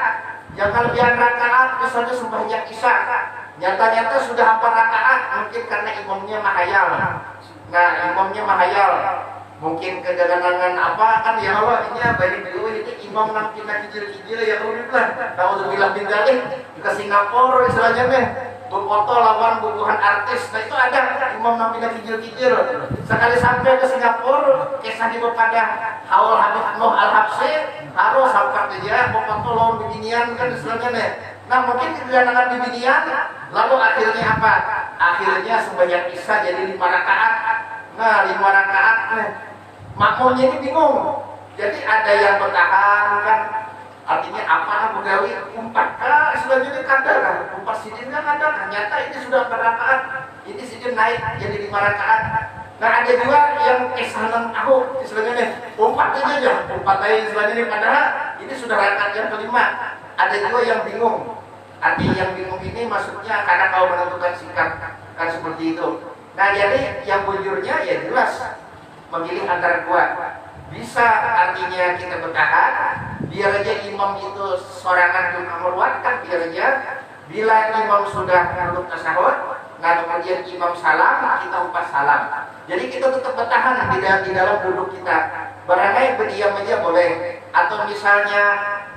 Yang kelebihan rakaat misalnya sembahyang isya, nyata-nyata sudah 4 rakaat, mungkin karena imamnya mahayal. Nah, imamnya mahayal, mungkin kedatangan kan ya Allah, ini balik dulu ini imam nang kita kecil-kecil ya udah lah. Nauzubillah min dzalik, ke Singapura istilahnya nih, berfoto lawan bubuhan artis. Nah, itu ada imam nang kita kecil-kecil. Sekali sampai ke Singapura, kisah di pada Haul Habib Nuh Al-Habsyi, harus sampai dia berfoto lawan beginian kan istilahnya nih. Nah, mungkin kedatangan beginian, lalu akhirnya apa? Akhirnya sembahyang isya jadi 5 rakaat. Nah, 5 rakaat makmumnya ini bingung. Jadi ada yang bertahan kan, Artinya apa begawi umpat selanjutnya kadar kan, umpat sidinnya kadar, ternyata ini sudah 4 rakaat, ini sidin naik jadi 5 rakaat. Nah ada juga yang kesanan aku selanjutnya umpat aja, umpat lain selanjutnya padahal ini sudah rakaat yang kelima. Ada juga yang bingung. Arti yang bingung ini maksudnya karena kau menentukan sikap kan seperti itu. Nah jadi yang bujurnya ya jelas memilih antara dua. Bisa artinya kita bertahan, biar aja imam itu sorangan itu menguatkan, biar aja bila imam sudah duduk tasahud, nah kemudian imam salam, kita umpat salam. Jadi kita tetap bertahan di dalam duduk kita. Barangkali berdiam aja boleh, atau misalnya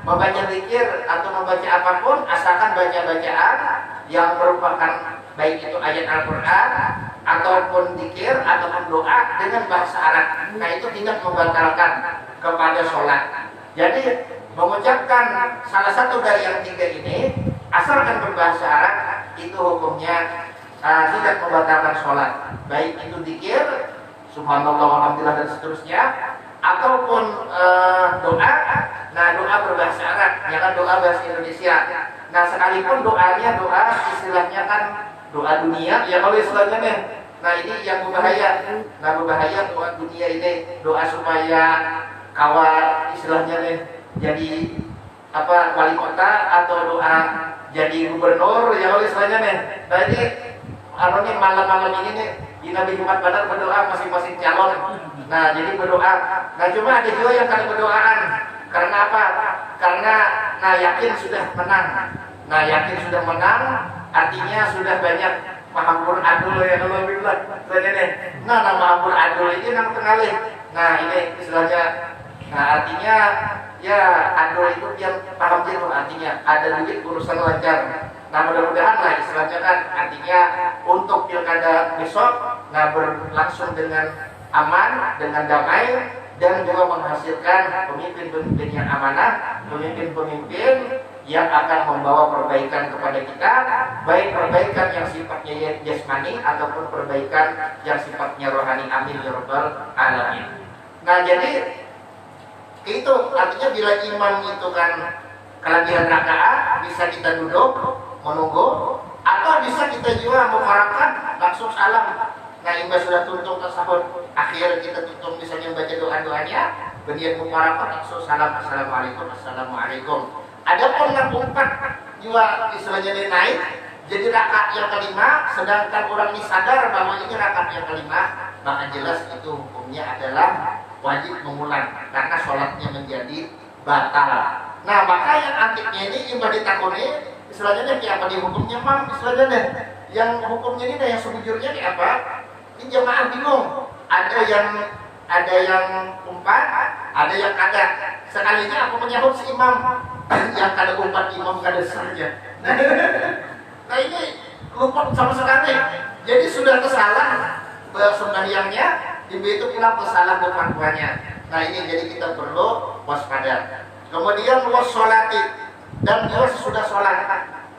membaca zikir atau membaca apapun, asalkan baca bacaan yang merupakan baik itu ayat Al-Quran ataupun zikir ataupun doa dengan bahasa Arab. Nah itu tidak membatalkan kepada sholat. Jadi mengucapkan salah satu dari yang 3 ini asalkan berbahasa Arab itu hukumnya tidak membatalkan sholat. Baik itu zikir, subhanallah, alhamdulillah dan seterusnya, ataupun doa. Nah doa berbahasa Arab, jangan doa bahasa Indonesia. Nah sekalipun doanya doa istilahnya kan doa dunia, ya kalau istilahnya nih. Nah ini yang berbahaya. Nah berbahaya doa dunia ini, doa supaya kawal istilahnya nih jadi apa wali kota atau doa jadi gubernur, ya kalau istilahnya nih. Nah ini nih malam-malam ini nih di Nabi Jumat Badar berdoa masing-masing calon. Nah jadi berdoa. Nah cuma ada juga yang kali berdoaan. Karena apa? Karena nah yakin sudah menang. Nah yakin sudah menang artinya sudah banyak mahampur adul ya Allah billah. Nah mahampur adul ini yang kenali. Nah ini istilahnya. Nah artinya ya adul itu yang paham jelas artinya ada duit urusan lancar. Nah mudah-mudahan lah istilahnya kan artinya untuk pilkada besok nah berlangsung dengan aman, dengan damai, dan juga menghasilkan pemimpin-pemimpin yang amanah, pemimpin-pemimpin yang akan membawa perbaikan kepada kita, baik perbaikan yang sifatnya jasmani ataupun perbaikan yang sifatnya rohani. Amin ya rabbal alamin. Nah jadi itu artinya bila imam itu kan kelebihan rakaat bisa kita duduk menunggu, atau bisa kita juga memarakan langsung salam. Nah imam sudah tuntung tasahud akhir kita tutup misalnya baca doa-doanya, berniat mubarakah langsung salam, assalamualaikum, assalamualaikum. Adapun yang 4 juga istilahnya dia naik jadi rakaat yang kelima, sedangkan orang ini sadar bahwa ini rakaat yang kelima, maka jelas itu hukumnya adalah wajib mengulang karena sholatnya menjadi batal. Nah maka yang akibnya ini imam ditakuni istilahnya kayak apa di hukumnya mam istilahnya yang hukumnya ini yang sebujurnya kayak apa? Ini jemaah bingung. Ada yang umpat, ada yang kada. Sekalinya aku menyahut si imam yang kada umpat imam kada saja. Nah ini lupa sama sekali. Jadi sudah kesalahan sembahyangnya, itu pulang kesalahan berfatwanya. Nah ini jadi kita perlu waspada. Kemudian wassolati dan dia sesudah sholat.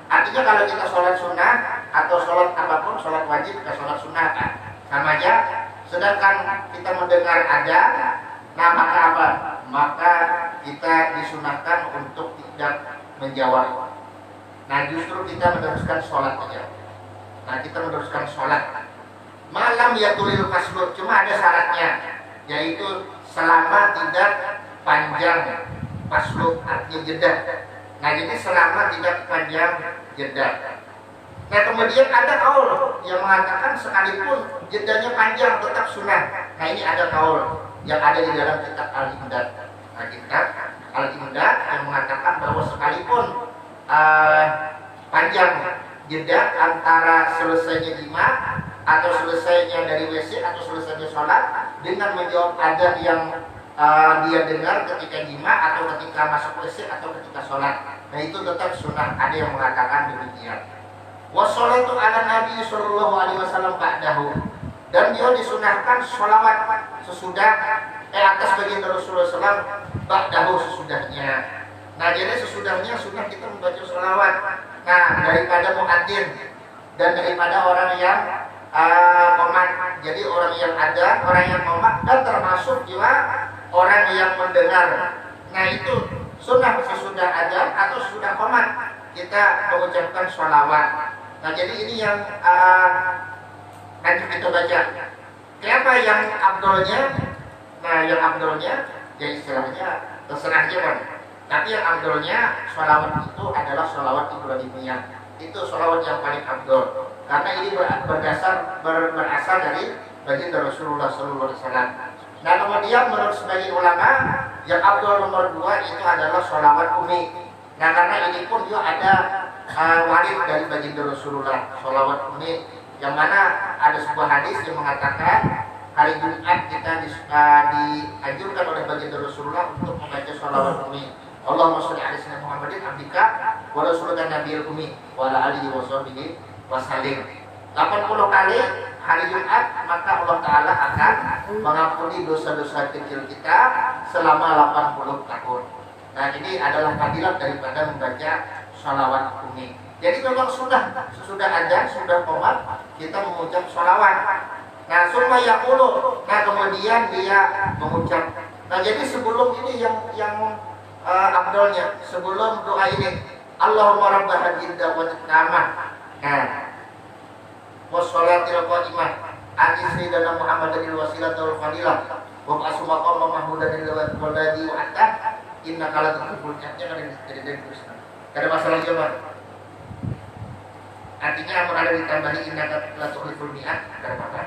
Artinya kalau kita sholat sunnah atau sholat apapun, sholat wajib atau sholat sunnah kan sama aja. Sedangkan kita mendengar adzan, nah maka apa? Maka kita disunahkan untuk tidak menjawab. Nah justru kita meneruskan sholat aja. Nah kita meneruskan sholat. Malam ya tulil fasbur, cuma ada syaratnya, yaitu selama tidak panjang fasbur artinya jeda. Nah jadi selama tidak panjang jeda. Nah kemudian ada kaul yang mengatakan sekalipun jedanya panjang tetap sunnah. Nah ini ada kaul yang ada di dalam kitab Al-Imdad. Nah kitab Al-Imdad yang mengatakan bahwa sekalipun panjang jeda antara selesainya jima atau selesainya dari WC atau selesainya sholat dengan menjawab ada yang dia dengar ketika jima atau ketika masuk WC atau ketika sholat. Nah itu tetap sunnah, ada yang mengatakan demikian. Wassalatu ala Nabi sallallahu alaihi wasallam ba'dahu, dan dia disunahkan sholawat sesudah atas baginda Rasulullah SAW ba'dahu sesudahnya. Nah jadi sesudahnya sunnah kita membaca sholawat. Nah daripada muadzin dan daripada orang yang komat. Jadi orang yang ada, orang yang komat dan termasuk juga orang yang mendengar. Nah itu sunnah sesudah azan atau sesudah qomat kita mengucapkan sholawat. Nah jadi ini yang nanti kita baca. Kenapa yang abdolnya? Nah yang abdolnya ya istilahnya terserah aja kan. Tapi yang abdolnya sholawat itu adalah sholawat Ibrahimiyah. Itu sholawat yang paling abdol. Karena ini berasal dari baginda Rasulullah SAW. Nah kemudian menurut sebagian ulama yang abdul nomor 2 itu adalah sholawat umi. Nah karena ini pun juga ada warid dari baginda Rasulullah sholawat umi, yang mana ada sebuah hadis yang mengatakan hari Jumat kita dianjurkan oleh baginda Rasulullah untuk membaca sholawat umi. Allahumma sholli ala sayyidina Muhammadin abdika wa rasulika nabiyil ummi wa ala alihi wa sahbihi wasallim. 80 kali hari Jumat maka Allah Ta'ala akan mengampuni dosa-dosa kecil kita selama 80 tahun. Nah ini adalah fadilat daripada membaca sholawat umi. Jadi memang sesudah azan, sudah qomat kita mengucap sholawat. Nah summa yaqulu, nah kemudian dia mengucap. Nah jadi sebelum ini yang abdolnya, sebelum doa ini Allahumma rabba hadhihi da'wati tammah. Nah wassalatil qa'imah ati sayyidina Muhammadin wasilatul fadilah wa ba'su maqam mahmudan alladhi wa'ata innaka la tuhibbul jannah. Kan dari terus. Ada masalah juga. Artinya amun ada ditambahi innaka la tuhibbul mi'at berapa?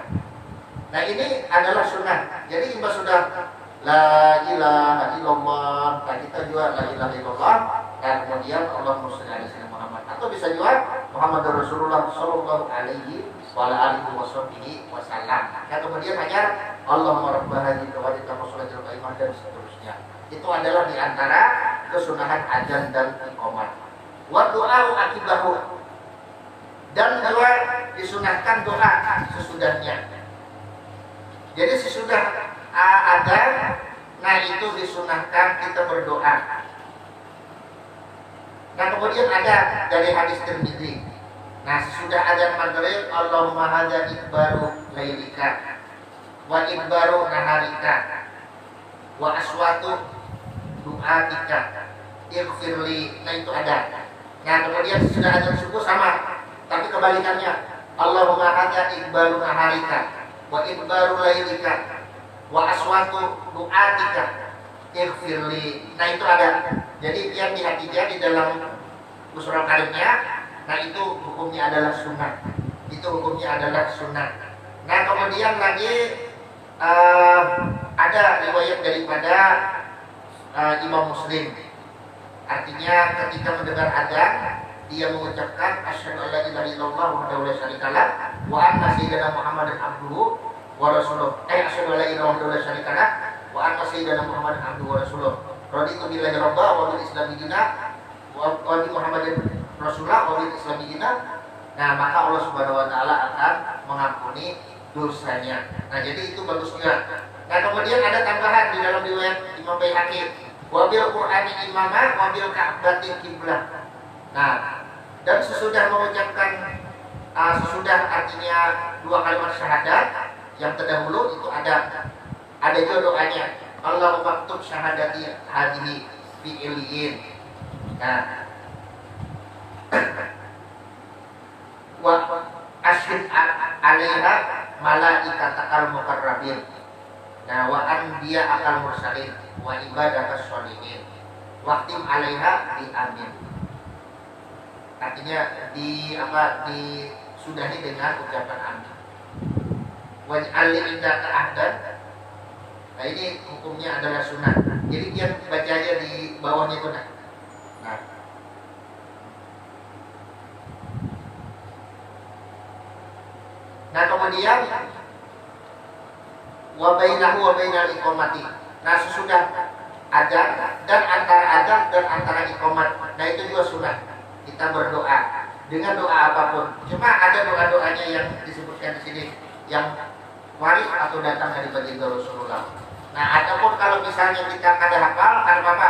Nah ini adalah sunnah. Jadi imbas sudah la ilaha illallah, nah kita juga la ilaha illallah, dan kemudian Allahumma shalli ala sayyidina Muhammad, atau bisa juga Muhammad Rasulullah sallallahu alaihi wa alihi wasallam. Nah kemudian hanya Allahumma rabb hadhihi da'wati tammah dan seterusnya. Itu adalah di antara kesunahan azan dan iqamah. Wa du'a'u akibahu, dan doa disunahkan doa sesudahnya. Jadi sesudah azan, nah itu disunahkan kita berdoa. Nah kemudian ada dari hadis Tirmidzi. Nah sesudah azan maghrib, Allahumma hadza ikbaru lailika wa ikbaru naharika wa aswatu du'atika ighfirli. Nah itu ada. Nah kemudian sesudah azan subuh sama, tapi kebalikannya. Allahumma hadza ikbaru naharika wa ikbaru lailika wa aswatu du'atika ighfirli. Nah itu ada. Jadi yang di hatinya di dalam usul kalimnya, nah itu hukumnya adalah sunnah. Itu hukumnya adalah sunnah. Nah kemudian lagi ada riwayat daripada Imam Muslim. Artinya ketika mendengar adzan dia mengucapkan asyhadu an la ilaha illallah wahdahu la syarikalah wa anna sayyidina Muhammadan abduhu wa rasuluh. Asyhadu an la ilaha illallah la syarikalah wa anna sayyidina Muhammadan abduhu wa rasuluh. Raditu billahi rabba wa bil islami dina wa bi Muhammadin rasulullah wa bil islami dina. Nah maka Allah Subhanahu wa taala akan mengampuni dosanya. Nah jadi itu bagus juga. Nah kemudian ada tambahan di dalam riwayat Imam Baihaqi, wa bil qur'ani imama wa bil ka'bati qiblah. Nah dan sesudah mengucapkan sesudah artinya 2 kalimat syahadat yang terdahulu itu ada juga doanya, Allahumma maktub syahadati hadhihi fi illiyin. Nah wa asyhid alaiha malaikatakal mukarrabin. Nah wa anbiya akal mursalin wa ibadakas sholihin waqtim alaiha di amin. Artinya disudahi dengan ucapan amin. Waj'al indaka ahdan. Nah ini hukumnya adalah sunnah. Jadi dia baca aja di bawahnya itu. Nah kemudian wa bainahu wa bainal iqamati. Nah sesudah adzan dan antara adzan dan antara iqamat, nah itu juga sunnah kita berdoa dengan doa apapun. Cuma ada doa-doanya yang disebutkan di sini yang waris atau datang dari baginda Rasulullah. Nah adapun kalau misalnya kita kada hafal, ada apa?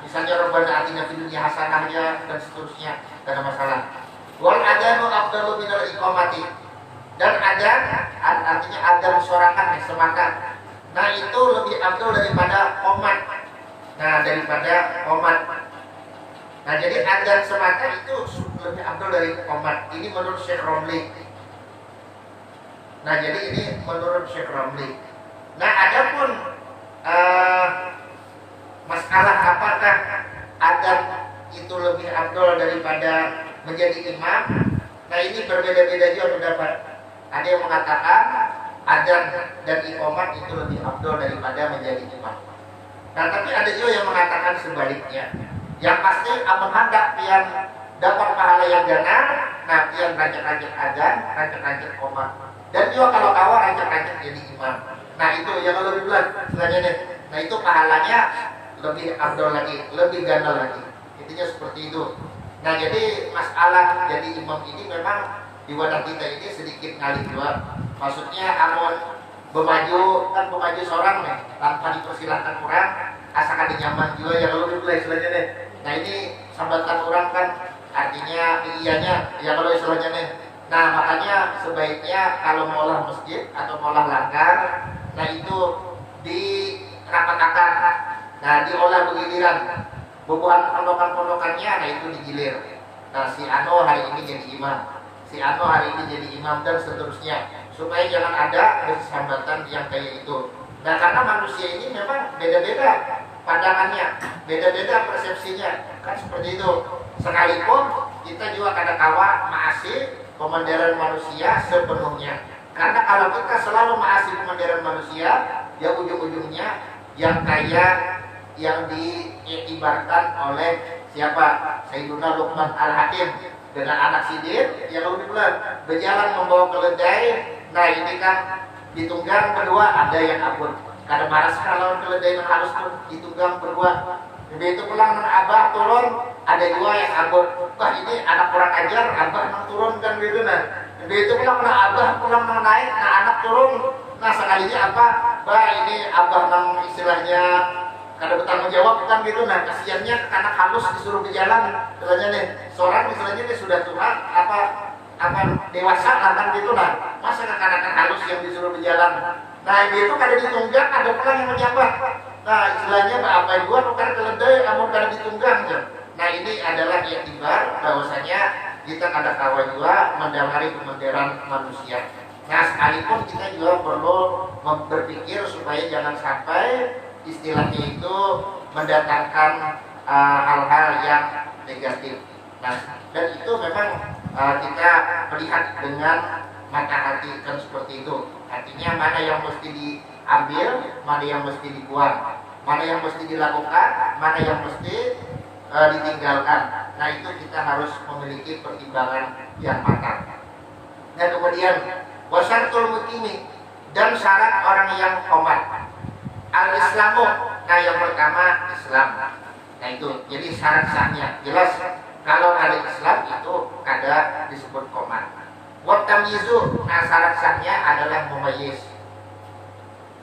Misalnya Rabbana atina fid dunya hasanah dan seterusnya, tidak ada masalah. Wal adzanu afdalu minal iqamati. Dan adzan artinya adzan sorakan semakan. Nah itu lebih afdal daripada qomat. Nah, daripada qomat. Nah, jadi adzan semata itu lebih afdal dari qomat. Ini menurut Syekh Romli. Nah, jadi ini menurut Syekh Romli. Nah, adapun masalah apakah adzan itu lebih afdal daripada menjadi imam? Nah, ini berbeda-beda juga pendapat. Ada yang mengatakan adzan dan iqamah itu lebih afdal daripada menjadi imam. Nah, tapi ada juga yang mengatakan sebaliknya. Yang pasti amun hendak pian dapat pahala yang gana, nah pian rajin-rajin adzan, rajin-rajin iqamah. Dan juga kalau kawan rajin-rajin jadi imam. Nah, itu yang lebih bulan selanjutnya. Nah, itu pahalanya lebih afdal lagi, lebih gana lagi. Intinya seperti itu. Nah, jadi masalah jadi imam ini memang di wadah kita ini sedikit ngalih juga. Maksudnya amun bermaju kan bermaju seorang nih tanpa dipersilahkan orang, asalkan nyaman juga yang lebih mulai selanjutnya deh. Nah, ini sambatan orang kan artinya iyanya ya kalau istilahnya nih. Nah, makanya sebaiknya kalau maulah masjid atau maulah langgar, nah itu dirapatakan, nah diolah begiliran, bubuhan pondokan-pondokannya, nah itu digilir. Nah, si Ano hari ini jadi imam, si Ano hari ini jadi imam dan seterusnya, supaya jangan ada kesambatan yang kayak itu. Nah, karena manusia ini memang beda-beda pandangannya, beda-beda persepsinya, kan seperti itu. Sekalipun kita juga kadang-kala masih pemandaran manusia sepenuhnya. Karena kalau kita selalu masih pemandaran manusia, ya ujung-ujungnya yang kaya yang diibaratkan oleh siapa? Sayyiduna Luqman Al-Hakim dengan anak Sidir yang lebih bulan berjalan membawa keledai. Nah, ini kan ditunggang berdua, ada yang abun. Kadang malas kalau keledai yang harus ditunggang berdua. Begitu pulang abah turun, ada dua yang abun. Wah, ini anak kurang ajar, abah nang turun kan gitu. Nah, begitu pulang abah pulang nang naik, nah anak turun. Nah, sekalinya apa? Bah, ini abah nang istilahnya kada bertanggung jawab kan gitu. Nah, kasihannya anak halus disuruh berjalan. Misalnya nih, seorang misalnya nih sudah tua apa dewasa lah kan gitu. Nah, masa anak-anak halus yang disuruh berjalan. Nah, itu kada ditunggang, ada pula yang menjabat. Nah, istilahnya apa gua tukar keledai, kamu kada ditunggang. Nah, ini adalah iktibar bahwasanya kita kadang-kala juga mendahului pemandaran manusia. Nah, sekalipun kita juga perlu berpikir supaya jangan sampai istilahnya itu mendatangkan hal-hal yang negatif. Nah, dan itu memang kita melihat dengan mata hati kan seperti itu. Artinya mana yang mesti diambil, mana yang mesti dibuang, mana yang mesti dilakukan, mana yang mesti ditinggalkan. Nah, itu kita harus memiliki pertimbangan yang matang. Nah, kemudian wasyaratul mukimi dan syarat orang yang qomat. Al-Islamu, nah yang pertama Islam. Nah, itu jadi syarat sahnya. Jelas kalau ada Islam itu kada disebut qomat. Wa tamyizu, nah syarat sahnya adalah mumayyiz.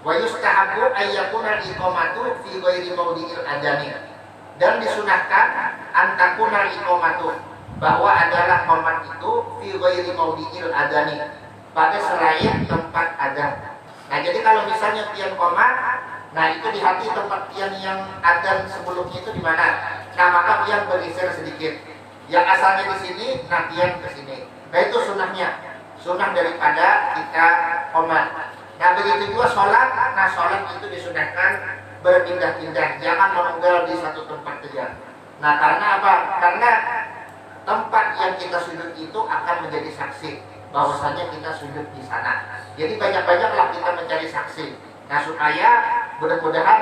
Wa yustahabu ayyakuna iqamatu fi ghairi mawdi'il adani. Dan disunahkan antakuna iqamatu, bahwa adalah qomat itu fi ghairi mawdi'il adani, pada selain tempat adzan. Nah, jadi kalau misalnya pian qomat, nah itu di hati tempat pian yang adzan sebelumnya itu di mana? Nah, maka pian bergeser sedikit. Yang asalnya di sini, nah pian ke sini. Nah, itu sunnahnya, sunnah daripada kita qomat. Nah, begitu juga sholat. Nah, sholat itu disunahkan berpindah-pindah, jangan menunggal di satu tempat saja. Nah, karena apa? Karena tempat yang kita sujud itu akan menjadi saksi bahwasanya kita sujud di sana. Jadi banyak-banyaklah kita mencari saksi. Nah, supaya mudah-mudahan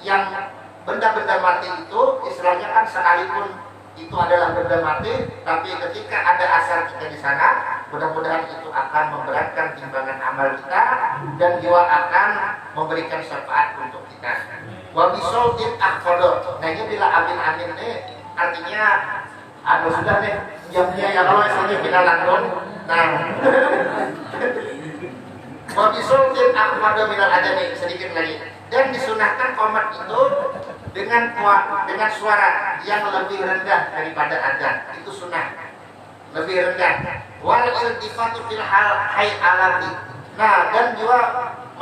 yang benda-benda mati itu istilahnya kan sekalipun itu adalah benda mati, tapi ketika ada asal kita di sana, mudah-mudahan itu akan memberatkan timbangan amal kita dan juga akan memberikan syafaat untuk kita. Wa bisoltin akhfadh. Nah, ini bila amin-amin nih artinya sudah nih jamnya ya kalau misalnya kita langsung. Nah, wa bisoltin akhfadh minal adami, sedikit lagi. Dan disunahkan qomat itu dengan suara yang lebih rendah daripada adzan. Itu sunnah, lebih rendah. Wal iltifatu fil hayalati. Nah, dan juga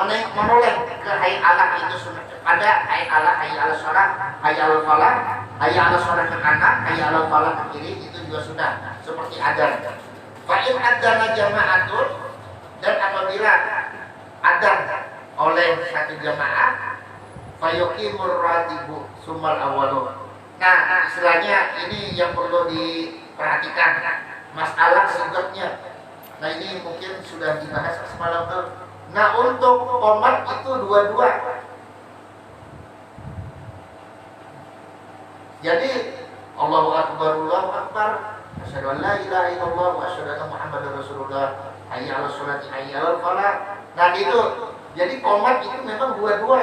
menoleh ke hayya ala itu sunnah. Ada hayya ala sholat, hayya ala falah, hayya ala sholat ke kanan, hayya ala falah ke kiri, itu juga sunnah. Seperti adzan. Fa in adzana jama'atun, dan apabila adzan oleh satu jamaah, fayuqimur ratibu sumal awalu. Nah, istilahnya ini yang perlu diperhatikan, masalah sigotnya. Nah, ini mungkin sudah dibahas semalam tuh. Nah, untuk qomat itu dua-dua. Jadi Allahu Akbar, asyhadu an la ilaha illallah wa asyhadu anna Muhammadar Rasulullah, hayya 'alas sholati, hayya 'alal falah. Nah, itu. Jadi qomat itu memang dua-dua.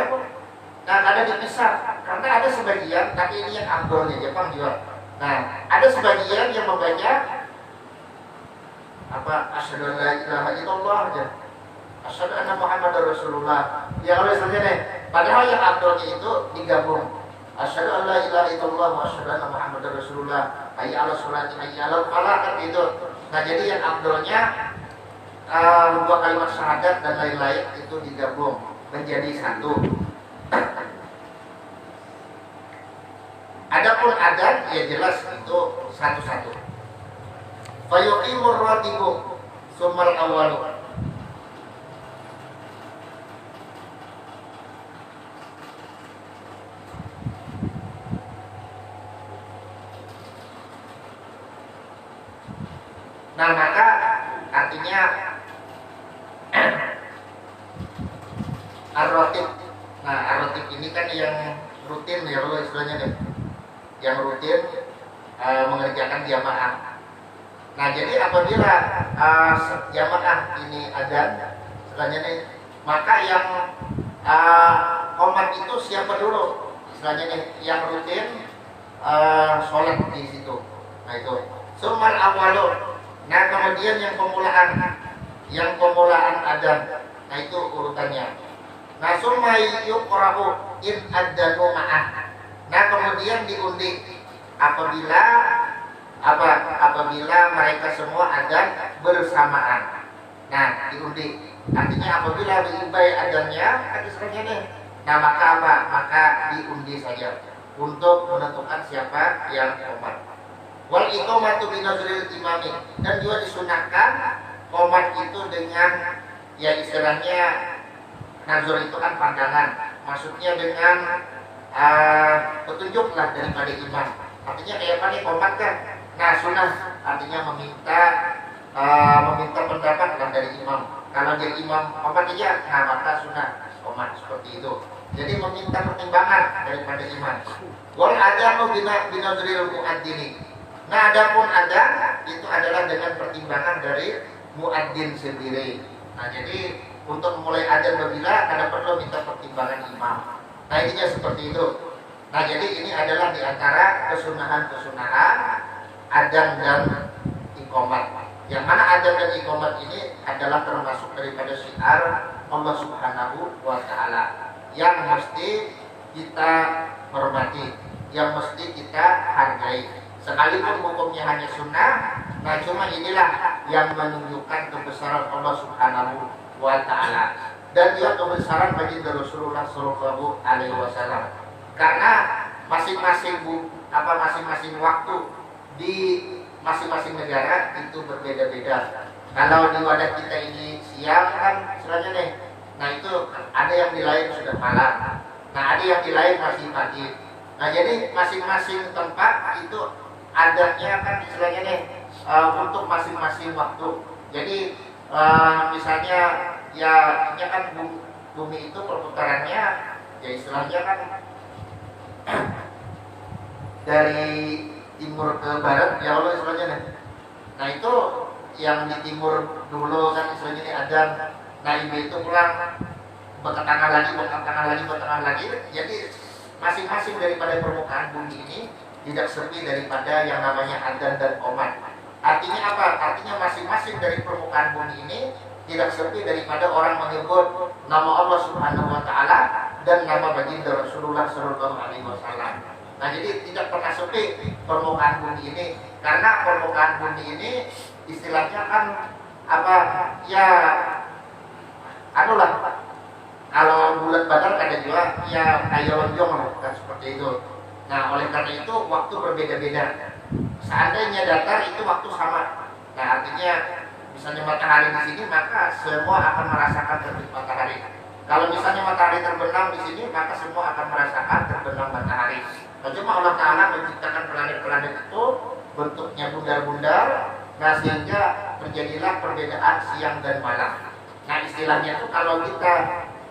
Nah, ada dipisah karena ada sebagian, tapi ini yang afdolnya Jepang juga. Nah, ada sebagian yang membaca apa asyhadu an la ilaha illallah aja. Asyhadu anna Muhammadar Rasulullah. Ya kalau saja deh. Padahal yang afdolnya itu digabung. Asyhadu an la ilaha illallah wa asyhadu anna Muhammadar Rasulullah. Hayya 'alas sholati, hayya 'alal falah kan itu. Nah, jadi yang afdolnya dua kalimat syahadat dan lain-lain itu digabung menjadi satu. Adapun adzan ya jelas itu satu-satu. Fayuqimur ratibu sumal awalu. Nah, maka artinya ar-ratib. Nah, ar-ratib ini kan yang rutin ya kalau istilahnya deh. Yang rutin mengerjakan jamaah. Nah, jadi apabila jamaah ini adzan istilahnya nih, maka yang qomat itu siapa dulu? Istilahnya nih, yang rutin sholat di situ. Nah, itu. Sumal awalu. Nah, kemudian yang pemulaan adzan. Nah, itu urutannya. Nah, summa yuqra'u in adzanu ma'ah. Nah, kemudian diundi apabila mereka semua adzan bersamaan. Nah, diundi. Artinya apabila diubai adzannya, istilahnya nih. Nah, maka maka diundi saja untuk menentukan siapa yang qomat. Wal iqamatu binazril imami, dan juga disunahkan qomat itu dengan ya istilahnya nazar itu kan pandangan, maksudnya dengan petunjuklah daripada imam. Artinya kayak apa nih qomat kan? Nah, sunnah artinya meminta pendapat lah dari imam. Kalau dari imam qomat aja, nah maka sunnah qomat seperti itu. Jadi meminta pertimbangan daripada imam. Wal adzanu binazril muadzini. Nah, adapun adzan itu adalah dengan pertimbangan dari muadzin sendiri. Nah, jadi untuk memulai adzan berbila ada perlu minta pertimbangan imam. Nah, intinya seperti itu. Nah, jadi ini adalah di antara kesunahan-kesunahan adzan dan iqamat. Yang mana adzan dan iqamat ini adalah termasuk daripada syiar Allah Subhanahu wa taala yang mesti kita hormati, yang mesti kita hargai. Sekalipun hukumnya hanya sunnah, nah cuma inilah yang menunjukkan kebesaran Allah Subhanahu wa taala dan juga kebesaran baginda Rasulullah sallallahu alaihi wasallam. Karena masing-masing waktu di masing-masing negara itu berbeda-beda. Kalau di wadah kita ini siang kan istilahnya nih. Nah, itu ada yang di lain sudah malam. Nah, ada yang di lain masih pagi. Nah, jadi masing-masing tempat itu adatnya kan istilahnya nih untuk masing-masing waktu. Jadi misalnya ya kan bumi itu perputarannya ya istilahnya kan dari timur ke barat ya Allah istilahnya nih. Nah, itu yang di timur dulu kan istilahnya ini adzan. Nah, ibu itu pulang bertengah lagi. Jadi masing-masing daripada permukaan bumi ini tidak sepi daripada yang namanya adzan dan qomat. Artinya apa? Artinya masing-masing dari permukaan bumi ini tidak sepi daripada orang menyebut nama Allah Subhanahu wa taala dan nama baginda Rasulullah sallallahu alaihi wasallam. Nah, jadi tidak pernah sepi permukaan bumi ini, karena permukaan bumi ini istilahnya kan Kalau bulan Badar ada juga ya kayak lonjong lah, kan seperti itu. Nah, oleh karena itu waktu berbeda-beda. Seandainya datar itu waktu sama. Nah, artinya misalnya matahari di sini maka semua akan merasakan terbit matahari. Kalau misalnya matahari terbenam di sini maka semua akan merasakan terbenam matahari. Nah, cuma Allah Ta'ala menciptakan planet-planet itu bentuknya bundar-bundar, nah sehingga terjadilah perbedaan siang dan malam. Nah, istilahnya itu kalau kita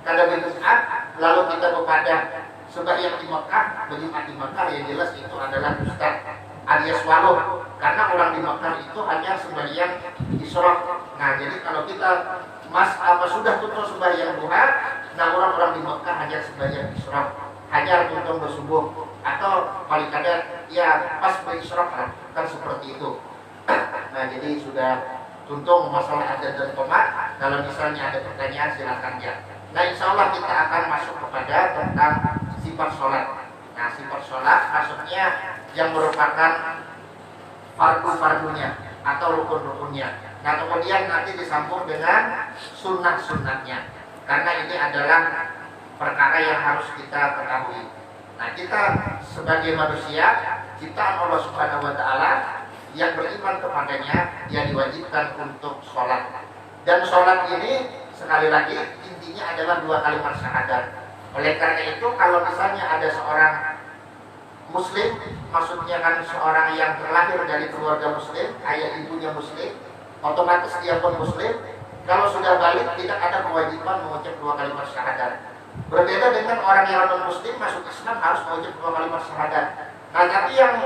kada berjihad lalu kita kepada sembahyang di Mekah, berjihad di Mekah, yang jelas itu adalah dusta alias walau, karena orang di Mekah itu hanya sembahyang isyraq. Nah, jadi kalau kita sudah tutup sembahyang duha, nah orang-orang di Mekah hanya sembahyang isyraq, hanya tuntung bersubuh atau paling kadang ya pas berisyraq kan seperti itu. Nah, jadi sudah tuntung masalah adat dan tomat. Kalau misalnya ada pertanyaan silakan ya. Nah, insya Allah kita akan masuk kepada tentang sifat sholat. Nah, sifat sholat maksudnya yang merupakan fardu-fardunya atau rukun-rukunnya. Nah, kemudian nanti disambung dengan sunnah-sunnahnya. Karena ini adalah perkara yang harus kita ketahui. Nah, kita sebagai manusia, ciptaan Allah Subhanahu wa Ta'ala yang beriman kepadanya, yang diwajibkan untuk sholat. Dan sholat ini sekali lagi intinya adalah 2 kalimat syahadat. Oleh karena itu kalau misalnya ada seorang muslim, maksudnya kan seorang yang terlahir dari keluarga muslim, ayah ibunya muslim, otomatis dia pun muslim. Kalau sudah balik tidak ada kewajiban mengucap 2 kalimat syahadat. Berbeda dengan orang yang non muslim masuk Islam harus mengucap 2 kalimat syahadat. Nah, tapi yang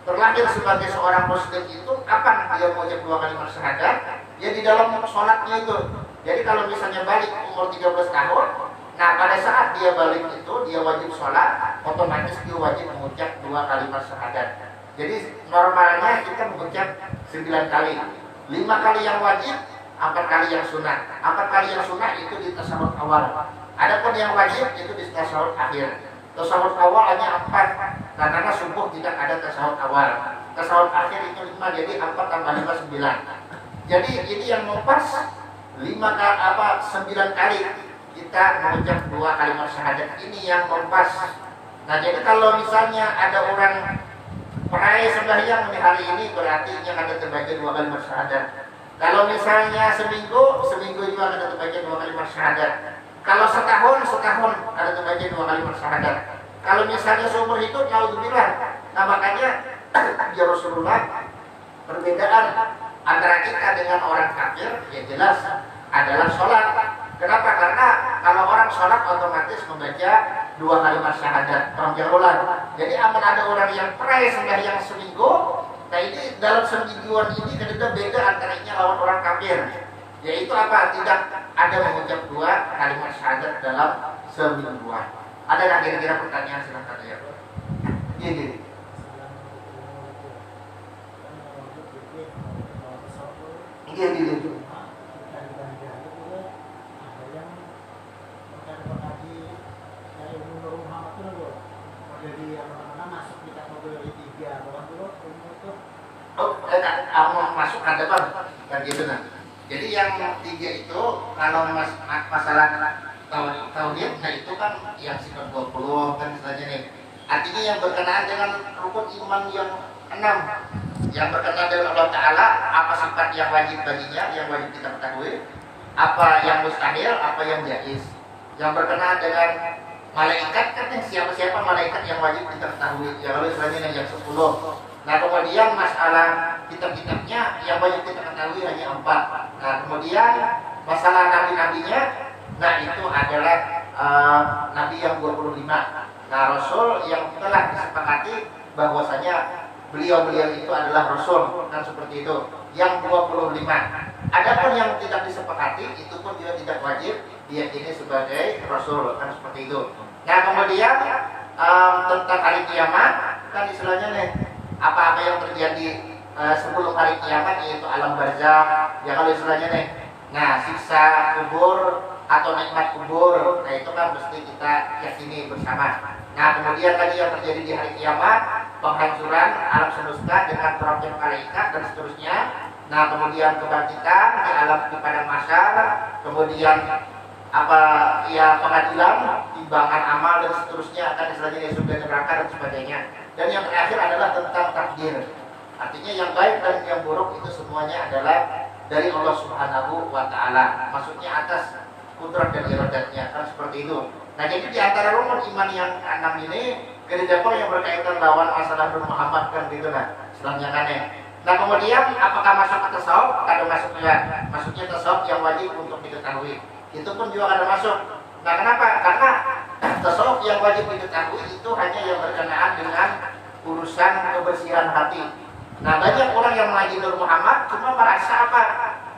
terlahir sebagai seorang muslim itu kapan dia mengucap 2 kalimat syahadat? Ya di dalam sholatnya itu. Jadi kalau misalnya balik umur 13 tahun, nah pada saat dia balik itu dia wajib sholat, otomatis dia wajib mengucap 2 kalimat syahadat. Jadi normalnya kita mengucap 9 kali, 5 kali yang wajib, 4 kali yang sunnah. 4 kali yang sunnah itu di tasyahud awal. Adapun yang wajib itu di tasyahud akhir. Tasyahud awal hanya 4, nah, karena subuh tidak ada tasyahud awal. Tasyahud akhir itu 5, jadi 4 tambah 5 9. Jadi ini yang pas 9 kali kita mengucap 2 kalimat syahadat, ini yang mempas. Nah, jadi kalau misalnya ada orang peraih sembahyang di hari ini berarti yang ada terbagi 2 kalimat syahadat. Kalau misalnya seminggu juga ada terbagi 2 kalimat syahadat. Kalau setahun ada terbagi 2 kalimat syahadat. Kalau misalnya seumur hidup, naudzubillah. Nah, makanya ya Rasulullah perbedaan antara kita dengan orang kafir ya jelas adalah sholat. Kenapa? Karena kalau orang sholat otomatis membaca 2 kalimat syahadat terjauhan. Jadi aman ada orang yang pray sembahyang seminggu, nah ini dalam semingguan ini ada beda antaranya lawan orang kafir. Yaitu apa? Tidak ada mengucap 2 kalimat syahadat dalam semingguan. Ada nggak kira-kira pertanyaan? Silahkan ya. Iya. Iya. Masuk ada bang, kan gitu nah. Jadi yang 3 itu kalau masalah tauhid, nah itu kan yang sifat 20 kan istilahnya nih. Artinya yang berkenaan dengan rukun iman yang 6, yang berkenaan dengan Allah Ta'ala, apa sifat yang wajib baginya, yang wajib kita ketahui, apa yang mustahil, apa yang jaiz. Yang berkenaan dengan malaikat kan siapa-siapa malaikat yang wajib kita ketahui, yang lalu istilahnya yang 10. Nah, kemudian masalah kitab-kitabnya yang wajib kita ketahui hanya 4. Nah, kemudian masalah nabi-nabinya, nah itu adalah nabi yang 25. Nah, Rasul yang telah disepakati bahwasanya beliau-beliau itu adalah Rasul, kan seperti itu. Yang 25. Adapun yang tidak disepakati itu pun dia tidak wajib diyakini sebagai Rasul, kan seperti itu. Nah, kemudian tentang hari kiamat kan istilahnya nih, apa-apa yang terjadi sebelum hari kiamat yaitu alam barzakh, ya kalau istilahnya nih. Nah, siksa kubur atau nikmat kubur, nah itu kan mesti kita yakini bersama. Nah, kemudian tadi yang terjadi di hari kiamat, penghancuran alam semesta dengan turunnya malaikat dan seterusnya. Nah, kemudian kebangkitan di alam di padang mahsyar, kemudian apa ya pengadilan, timbangan amal dan seterusnya, akan istilahnya surga neraka dan sebagainya. Dan yang terakhir adalah tentang takdir. Artinya yang baik dan yang buruk itu semuanya adalah dari Allah Subhanahu wa taala. Maksudnya atas kudrat dan iradatnya, kan seperti itu. Nah, jadi di antara rukun iman yang 6 ini keridhaan yang berkaitan lawan masalah Nur Muhammad kan gitu nah, istilahnya kan ya. Nah, kemudian apakah masuk ke tasawuf? Ada masuk ya. Maksudnya tasawuf yang wajib untuk diketahui. Itu pun juga ada masuk. Nah, kenapa? Karena tasawuf yang wajib diketahui itu hanya yang berkenaan dengan urusan kebersihan hati. Nah, banyak orang yang mengaji Nur Muhammad cuma merasa apa?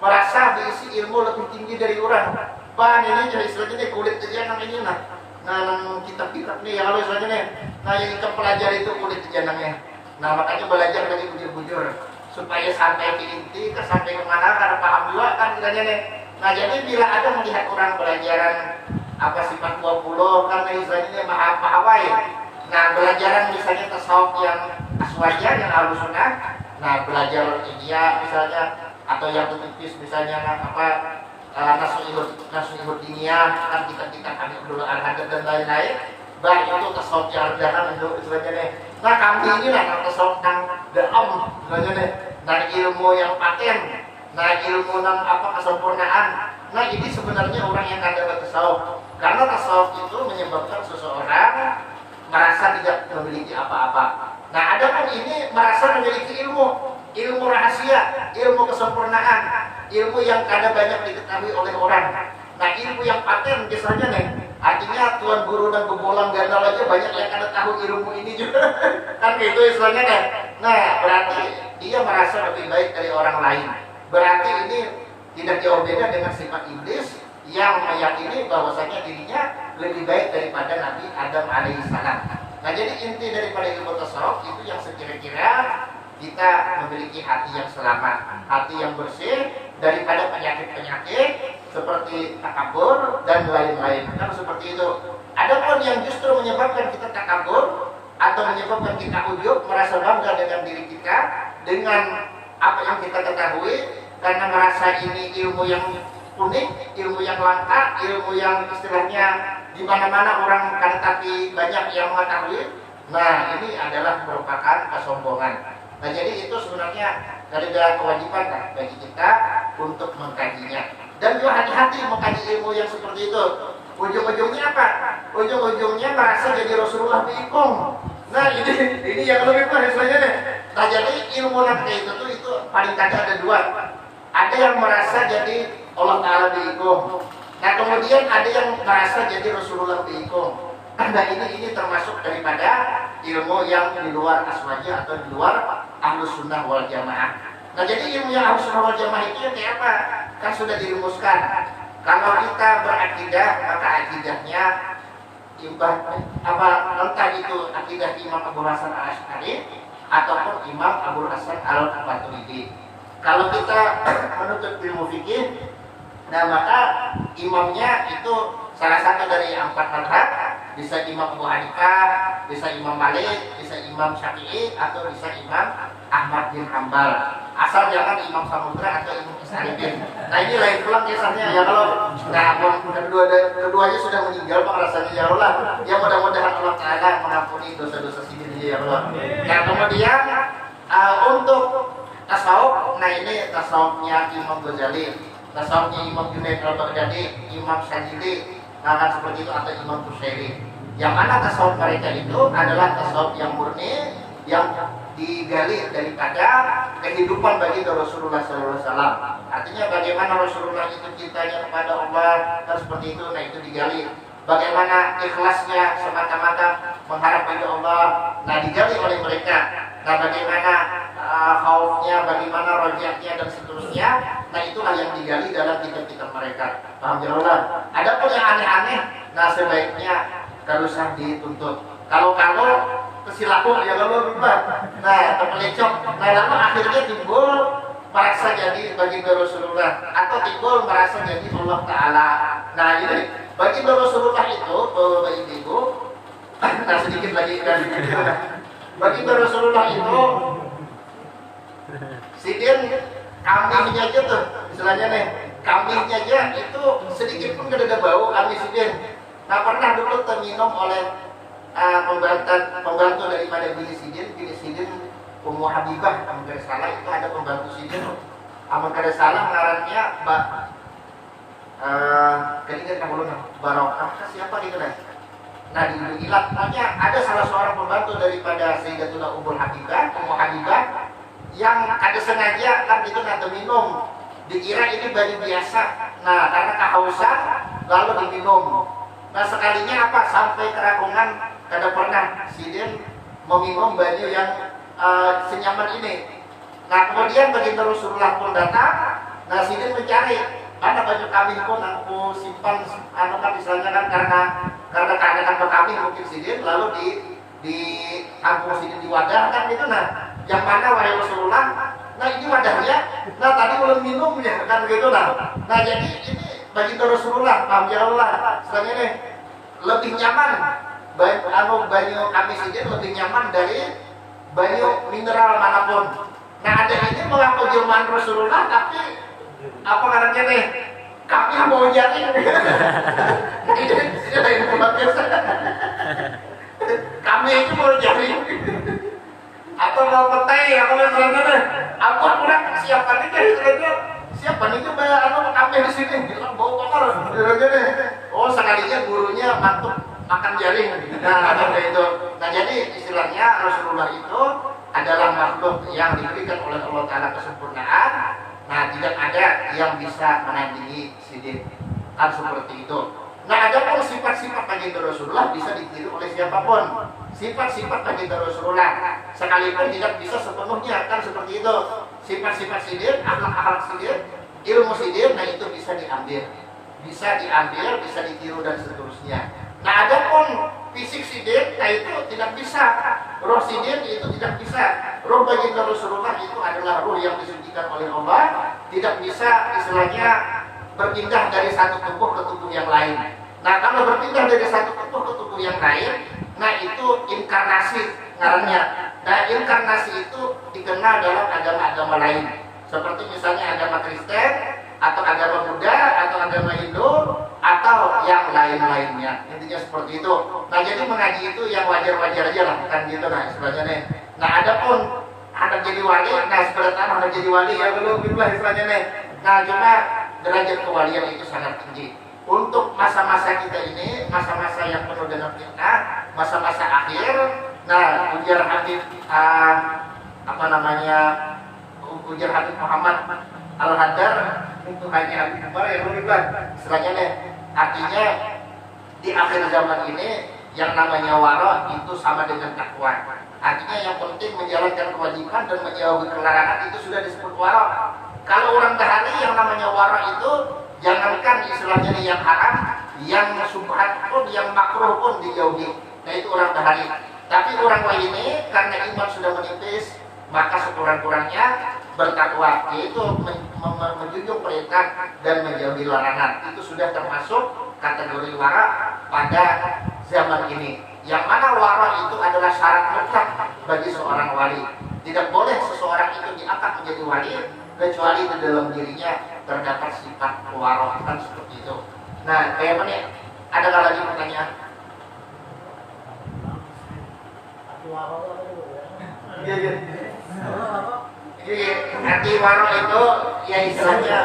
Merasa diisi ilmu lebih tinggi dari orang. Bahan ini jadi istilahnya kulit terjanang ini nah. Nah, kitab-kitab nih yang kalau istilahnya nih. Nah, yang kita pelajari itu kulit terjanangnya. Nah, makanya belajar lagi bujur-bujur supaya sampai ke inti, sampai kemana karena paham juga kan istilahnya nih. Nah, jadi bila ada melihat orang belajaran apa sifat 20 kan istilahnya nih mahawai. Nah, belajaran misalnya tasawuf yang aswaja yang al-sunnah. Nah, belajar India misalnya atau yang tipis misalnya apa nasuhud diniyah kan kita kami dulu al-hadad dan lain-lain. Baik itu tasawuf yang rendahan untuk istilahnya nih. Nah, kami ini lah tasawuf yang dalam istilahnya nih. Nah, ilmu yang paten. Nah, ilmu yang apa kesempurnaan. Nah, ini sebenarnya orang yang ada tasawuf. Karena tasawuf itu menyebabkan seseorang merasa tidak memiliki apa-apa. Nah, ada pun ini merasa memiliki ilmu rahasia, ilmu kesempurnaan, ilmu yang kadang banyak diketahui oleh orang. Nah, ilmu yang paten biasanya nih, artinya tuan guru dan gebolang gandal aja banyak yang kadang tahu ilmu ini juga, kan gitu istilahnya nih. Nah, berarti dia merasa lebih baik dari orang lain. Berarti ini tidak jauh beda dengan sifat iblis yang meyakini bahwasanya dirinya lebih baik daripada Nabi Adam alaihissalam. Nah, jadi inti daripada ilmu tasawuf itu yang sekira-kira kita memiliki hati yang selamat, hati yang bersih daripada penyakit-penyakit seperti takabur dan lain-lain. Kan seperti itu. Adapun yang justru menyebabkan kita takabur atau menyebabkan kita ujub, merasa bangga dengan diri kita, dengan apa yang kita ketahui, karena merasa ini ilmu yang unik, ilmu yang langka, ilmu yang istilahnya di mana-mana orang kan tapi banyak yang mengetahui. Nah, ini adalah merupakan kesombongan. Nah, jadi itu sebenarnya ada kewajiban kan bagi kita untuk mengkajinya. Dan juga hati-hati mengkaji ilmu yang seperti itu. Ujung-ujungnya apa? Ujung-ujungnya merasa jadi Rasulullah diikung. Nah, ini yang lebih parah istilahnya deh. Nah, jadi ilmu nanti itu paling kadang ada dua. Ada yang merasa jadi Allah Ta'ala diikung. Nah, kemudian ada yang merasa jadi Rasulullah diikung. Nah, ini termasuk daripada ilmu yang di luar aswaja atau di luar ahlus sunnah wal jamaah. Nah, jadi ilmu yang ahlus sunnah wal jamaah itu yang kayak apa? Kan sudah dirumuskan. Kalau kita berakidah, maka akidahnya entah itu akidah Imam Abu Hasan al-Asy'ari ataupun Imam Abu Hasan al-Maturidi. Kalau kita menuntut ilmu fikih, nah maka imamnya itu salah satu dari 4 mazhab, bisa Imam Abu Hanifah, bisa Imam Malik, bisa Imam Syafi'i, atau bisa Imam Ahmad bin Hanbal. Asal jangan Imam Samudra atau Imam Sa'idin. Nah, ini lain pulang kisahnya ya. Kalau keduanya sudah meninggal, maka rasanya ya Allah, ya mudah-mudahan Allah Ta'ala mengampuni dosa-dosa sendiri ya Allah. Nah, kemudian untuk tasawuf, nah ini tasawufnya Imam Ghazali, tasawufnya Imam Junaid al-Baghdadi, Imam Syadzili, nah kan seperti itu, atau Imam Kusyairi. Yang mana tasawuf mereka itu adalah tasawuf yang murni, yang digali daripada kehidupan bagi Rasulullah SAW. Artinya bagaimana Rasulullah itu cintanya kepada Allah dan seperti itu, nah itu digali. Bagaimana ikhlasnya semata-mata mengharap pada Allah, nah digali oleh mereka. Nah, bagaimana khaufnya, bagaimana rojaknya dan seterusnya, nah itulah yang digali dalam kitab-kitab mereka. Paham ya Allah? Adapun yang aneh-aneh, nah sebaiknya kalau usah dituntut. Kalau kesilapan ya kalau berubah. Nah, terpelecok. Nah, lalu akhirnya timbul merasa jadi bagi Rasulullah atau timbul merasa jadi Allah Ta'ala. Nah, ini bagi Rasulullah itu, Bapak Ibu, nah sedikit lagi dari bagi Rasulullah itu sidin kambingnya aja tuh istilahnya nih. Kambingnya aja itu sedikit pun gak ada bau kambing sidin. Nah pernah dulu terminum oleh pembantu daripada Bini Sidin Ummu Habibah, amun kada salah itu ada pembantu Sidin, amun kada salah ngarannya keinget kamu dulu Barokah siapa gitu lah. Nah di Ilat pokoknya ada salah seorang pembantu daripada Sayyidatuna Ummu Habibah yang ada sengaja kan itu nanti minum, dikira ini banyu biasa. Nah karena kehausan lalu diminum. Nah sekalinya apa sampai kerakungan kada pernah Sidin meminum banyu yang senyaman ini. Nah kemudian baginda Rasulullah pun datang. Nah Sidin mencari mana baju kambing pun aku simpan kan misalnya kan karena keadaan kambing mungkin Sidin lalu di kampung Sidin di wadah kan itu. Nah yang mana wahai Rasulullah, nah ini wadahnya, nah tadi belum minumnya kan gitu nah jadi ini baginda Rasulullah alhamdulillah setelahnya nih lebih nyaman banyu kami Sidin lebih nyaman dari banyu mineral manapun. Nah ada ini mengaku jelmaan Rasulullah tapi apa namanya nih kami mau jadi ini lain tempat biasa kami itu mau jadi atau mau petai atau misalnya nih aku kurang siapkan ini istilahnya siapa nih coba kami di sini bilang bau kotor oh sekalinya gurunya mantuk makan jaring. Nah kayak itu. Nah jadi istilahnya Rasulullah itu adalah makhluk yang diberikan oleh Allah Ta'ala kesempurnaan. Nah tidak ada yang bisa menandingi Sidin kan seperti itu. Nah ada pun sifat-sifat baginda Rasulullah bisa ditiru oleh siapapun. Sifat-sifat baginda Rasulullah sekalipun tidak bisa sepenuhnya kan seperti itu. Sifat-sifat Sidin, akhlak-akhlak Sidin, ilmu Sidin, nah itu bisa diambil, bisa ditiru dan seterusnya. Nah ada pun fisik Sidin, nah itu tidak bisa. Roh Sidin itu tidak bisa. Roh baginda Rasulullah itu adalah roh yang disucikan oleh Allah, tidak bisa istilahnya berpindah dari satu tubuh ke tubuh yang lain. Nah kalau berpindah dari satu tubuh ke tubuh yang lain, nah itu inkarnasi ngarannya. Nah inkarnasi itu dikenal dalam agama-agama lain, seperti misalnya agama Kristen atau agama Buddha atau agama Hindu atau yang lain-lainnya, intinya seperti itu. Nah jadi mengaji itu yang wajar-wajar aja lah kan gitu. Nah istilahnya nih, nah ada pun ada jadi wali, nah sebenarnya ada jadi wali ya belum gitu lah istilahnya nih. Nah cuma derajat kewalian itu sangat tinggi. Untuk masa-masa kita ini, masa-masa yang penuh dengan fitnah, masa-masa akhir. Nah ujar Habib ujar Habib Muhammad Al-Haddar itu hanya Habib Umar yang berubah istilahnya nih. Artinya di akhir zaman ini yang namanya wara itu sama dengan takwa. Artinya yang penting menjalankan kewajiban dan menjauhi kelarangan itu sudah disebut wara. Kalau orang dahari yang namanya wara itu jangankan istilahnya yang haram, yang subhat pun, yang makruh pun dijauhi. Nah itu orang dahari. Tapi orang lain ini karena iman sudah menipis, maka sekurang-kurangnya bertakwa, yaitu menjunjung perintah dan menjauhi larangan. Itu sudah termasuk kategori wara pada zaman ini. Yang mana wara itu adalah syarat mutlak bagi seorang wali. Tidak boleh seseorang itu diangkat menjadi wali kecuali di dalam dirinya terdapat sifat wara, kan seperti itu. Nah, kayak mana? Ada nggak lagi pertanyaan? Iya. Jadi arti waro itu ya istilahnya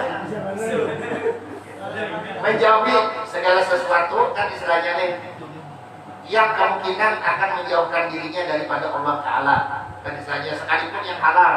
menjauhi segala sesuatu kan istilahnya nih yang kemungkinan akan menjauhkan dirinya daripada Allah Ta'ala kan istilahnya sekalipun yang halal.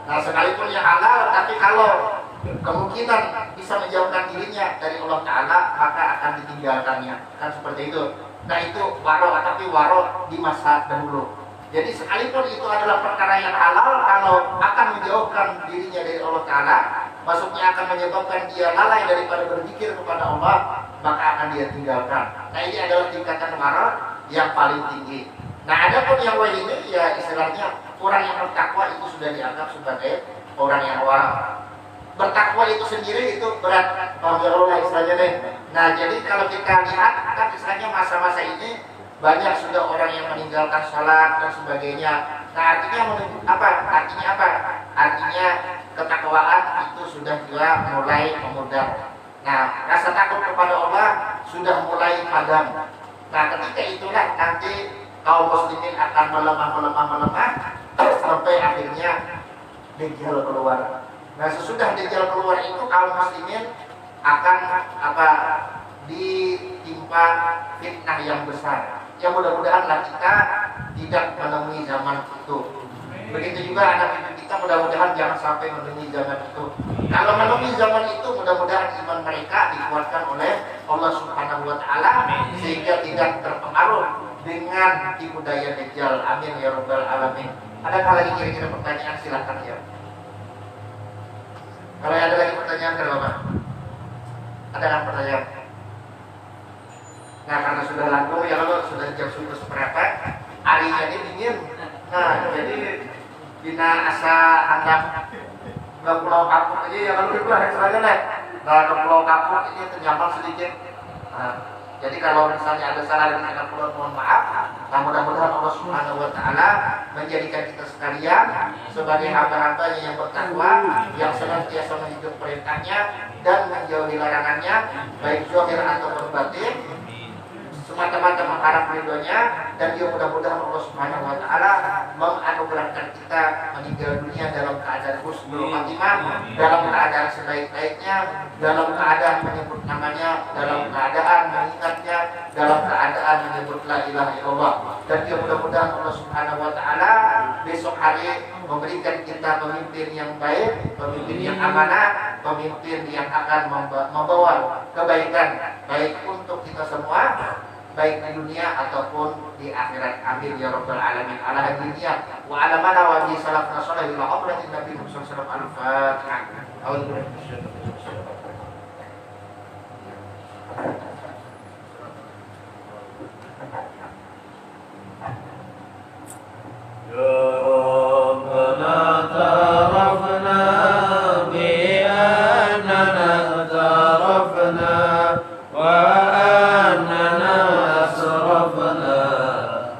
Nah sekalipun yang halal tapi kalau kemungkinan bisa menjauhkan dirinya dari Allah Ta'ala maka akan ditinggalkannya kan seperti itu. Nah itu waro, tapi waro di masa dahulu. Jadi sekalipun itu adalah perkara yang halal, kalau akan menjauhkan dirinya dari Allah Ta'ala, maksudnya akan menyebabkan dia lalai daripada berzikir kepada Allah, maka akan dia tinggalkan. Nah ini adalah tingkatan wara yang paling tinggi. Nah ada pun yang lain ini ya istilahnya orang yang bertakwa itu sudah dianggap sebagai orang yang wara. Bertakwa itu sendiri itu berat, Allah istilahnya deh. Nah jadi kalau kita lihat kan istilahnya masa-masa ini banyak sudah orang yang meninggalkan sholat dan sebagainya. Nah artinya apa? Artinya ketakwaan itu sudah juga mulai memudar. Nah, rasa takut kepada Allah sudah mulai padam. Nah, ketika itulah nanti kaum muslimin akan melemah sampai akhirnya Dajjal keluar. Nah, sesudah Dajjal keluar itu kaum muslimin akan ditimpa fitnah yang besar. Yang mudah-mudahan kita tidak menemui zaman itu. Begitu juga anak cucu kita mudah-mudahan jangan sampai menemui zaman itu. Kalau menemui zaman itu mudah-mudahan iman mereka dikuatkan oleh Allah Subhanahu wa taala sehingga tidak terpengaruh dengan tipu daya Dajjal. Amin ya rabbal alamin. Adakah lagi kira-kira pertanyaan? Silakan ya. Kalau ada lagi pertanyaan ke Bapak? Ada kan pertanyaan? Nah, karena sudah langkung ya kalau sudah jam 11:00 harinya ini dingin. Nah, jadi bina asa handap ke Pulau Kapuk aja ya kalau itu saja lah. Nah, ke Pulau Kapuk ini ternyamar sedikit. Nah, jadi kalau misalnya ada salah dengan anak pulau, mohon maaf. Nah, mudah-mudahan Allah Subhanahu wa taala menjadikan kita sekalian sebagai hamba-hambanya yang bertakwa, yang senantiasa menghidup perintahnya dan menjauhi larangannya, baik zahir ataupun batin, semata-mata mengharap ridhonya. Dan dia mudah-mudahan Allah Subhanahu wa taala menganugerahkan kita meninggal dunia dalam keadaan husnul khatimah, dalam keadaan sebaik-baiknya, dalam keadaan menyebut namanya, dalam keadaan mengingatnya, dalam keadaan menyebut la ilaha illallah. Dan dia mudah-mudahan Allah Subhanahu wa taala besok hari memberikan kita pemimpin yang baik, pemimpin yang amanah, pemimpin yang akan membawa kebaikan baik untuk kita semua, baik di dunia ataupun di akhirat. Amin ya rabbal alamin. Ala hadiniya wa ala mana wa bi salafna sallallahu alaihi nabi sallallahu al-fatihah. A'udzu billahi minasyaitonir rajim. Ya Rabbana tarafna bi annana tarafna wa annana asrafna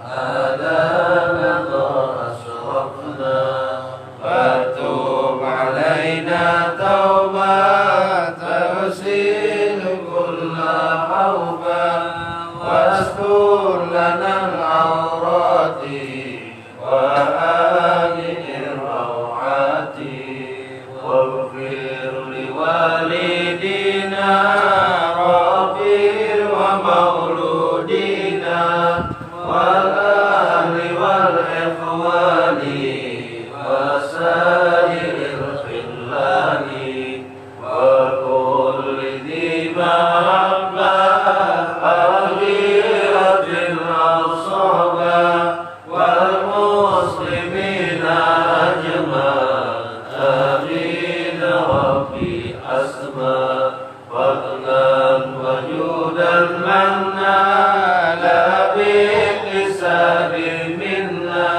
adana asrafna fatub alaina taubat tagsil kulla hawfa wastur lana al-awrati وآمن الروعات واغفر لوالدينا ربي ومولودينا والأهل والإخوان وسائر الخلان وكل ذي محبة أغيرة الأصحاب والمسلمين أجمعين آمين ربي أسمى فضلا وجودا منا لا باكتساب منا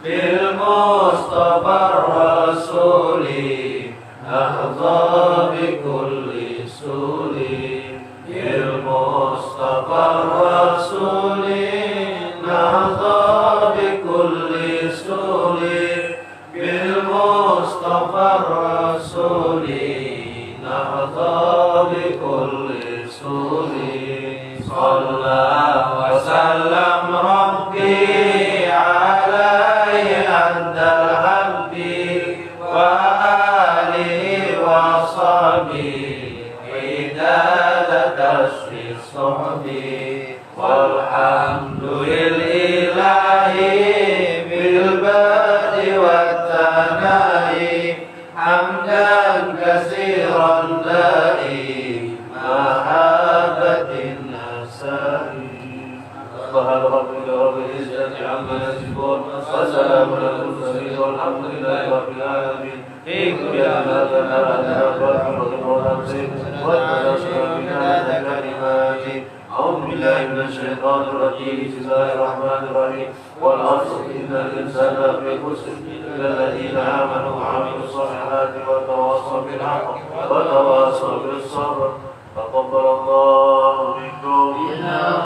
بالمصطفى الرسول أحظى بكل سول بالمصطفى الرسول نهضى بكل سول بالمصطفى الرسول نهضى بكل سول صلى وسلم ربي عليه عند الحب وآله وصحبه حداد كشف الصحب والحمد لله بالبدء والثناء حمدا كثيرا دائما محبة النساء سبحان ربك رب العزة عما يصفون وسلام على المرسلين والحمد لله رب العالمين فيكم يا مدنا أعوذ بالله من الشيطان الرجيم بسم الله الرحمن الرحيم والعصر إن الإنسان لفي خسر إلا الذين آمنوا وعملوا الصالحات وتواصوا بالحق وتواصوا بالصبر تقبل الله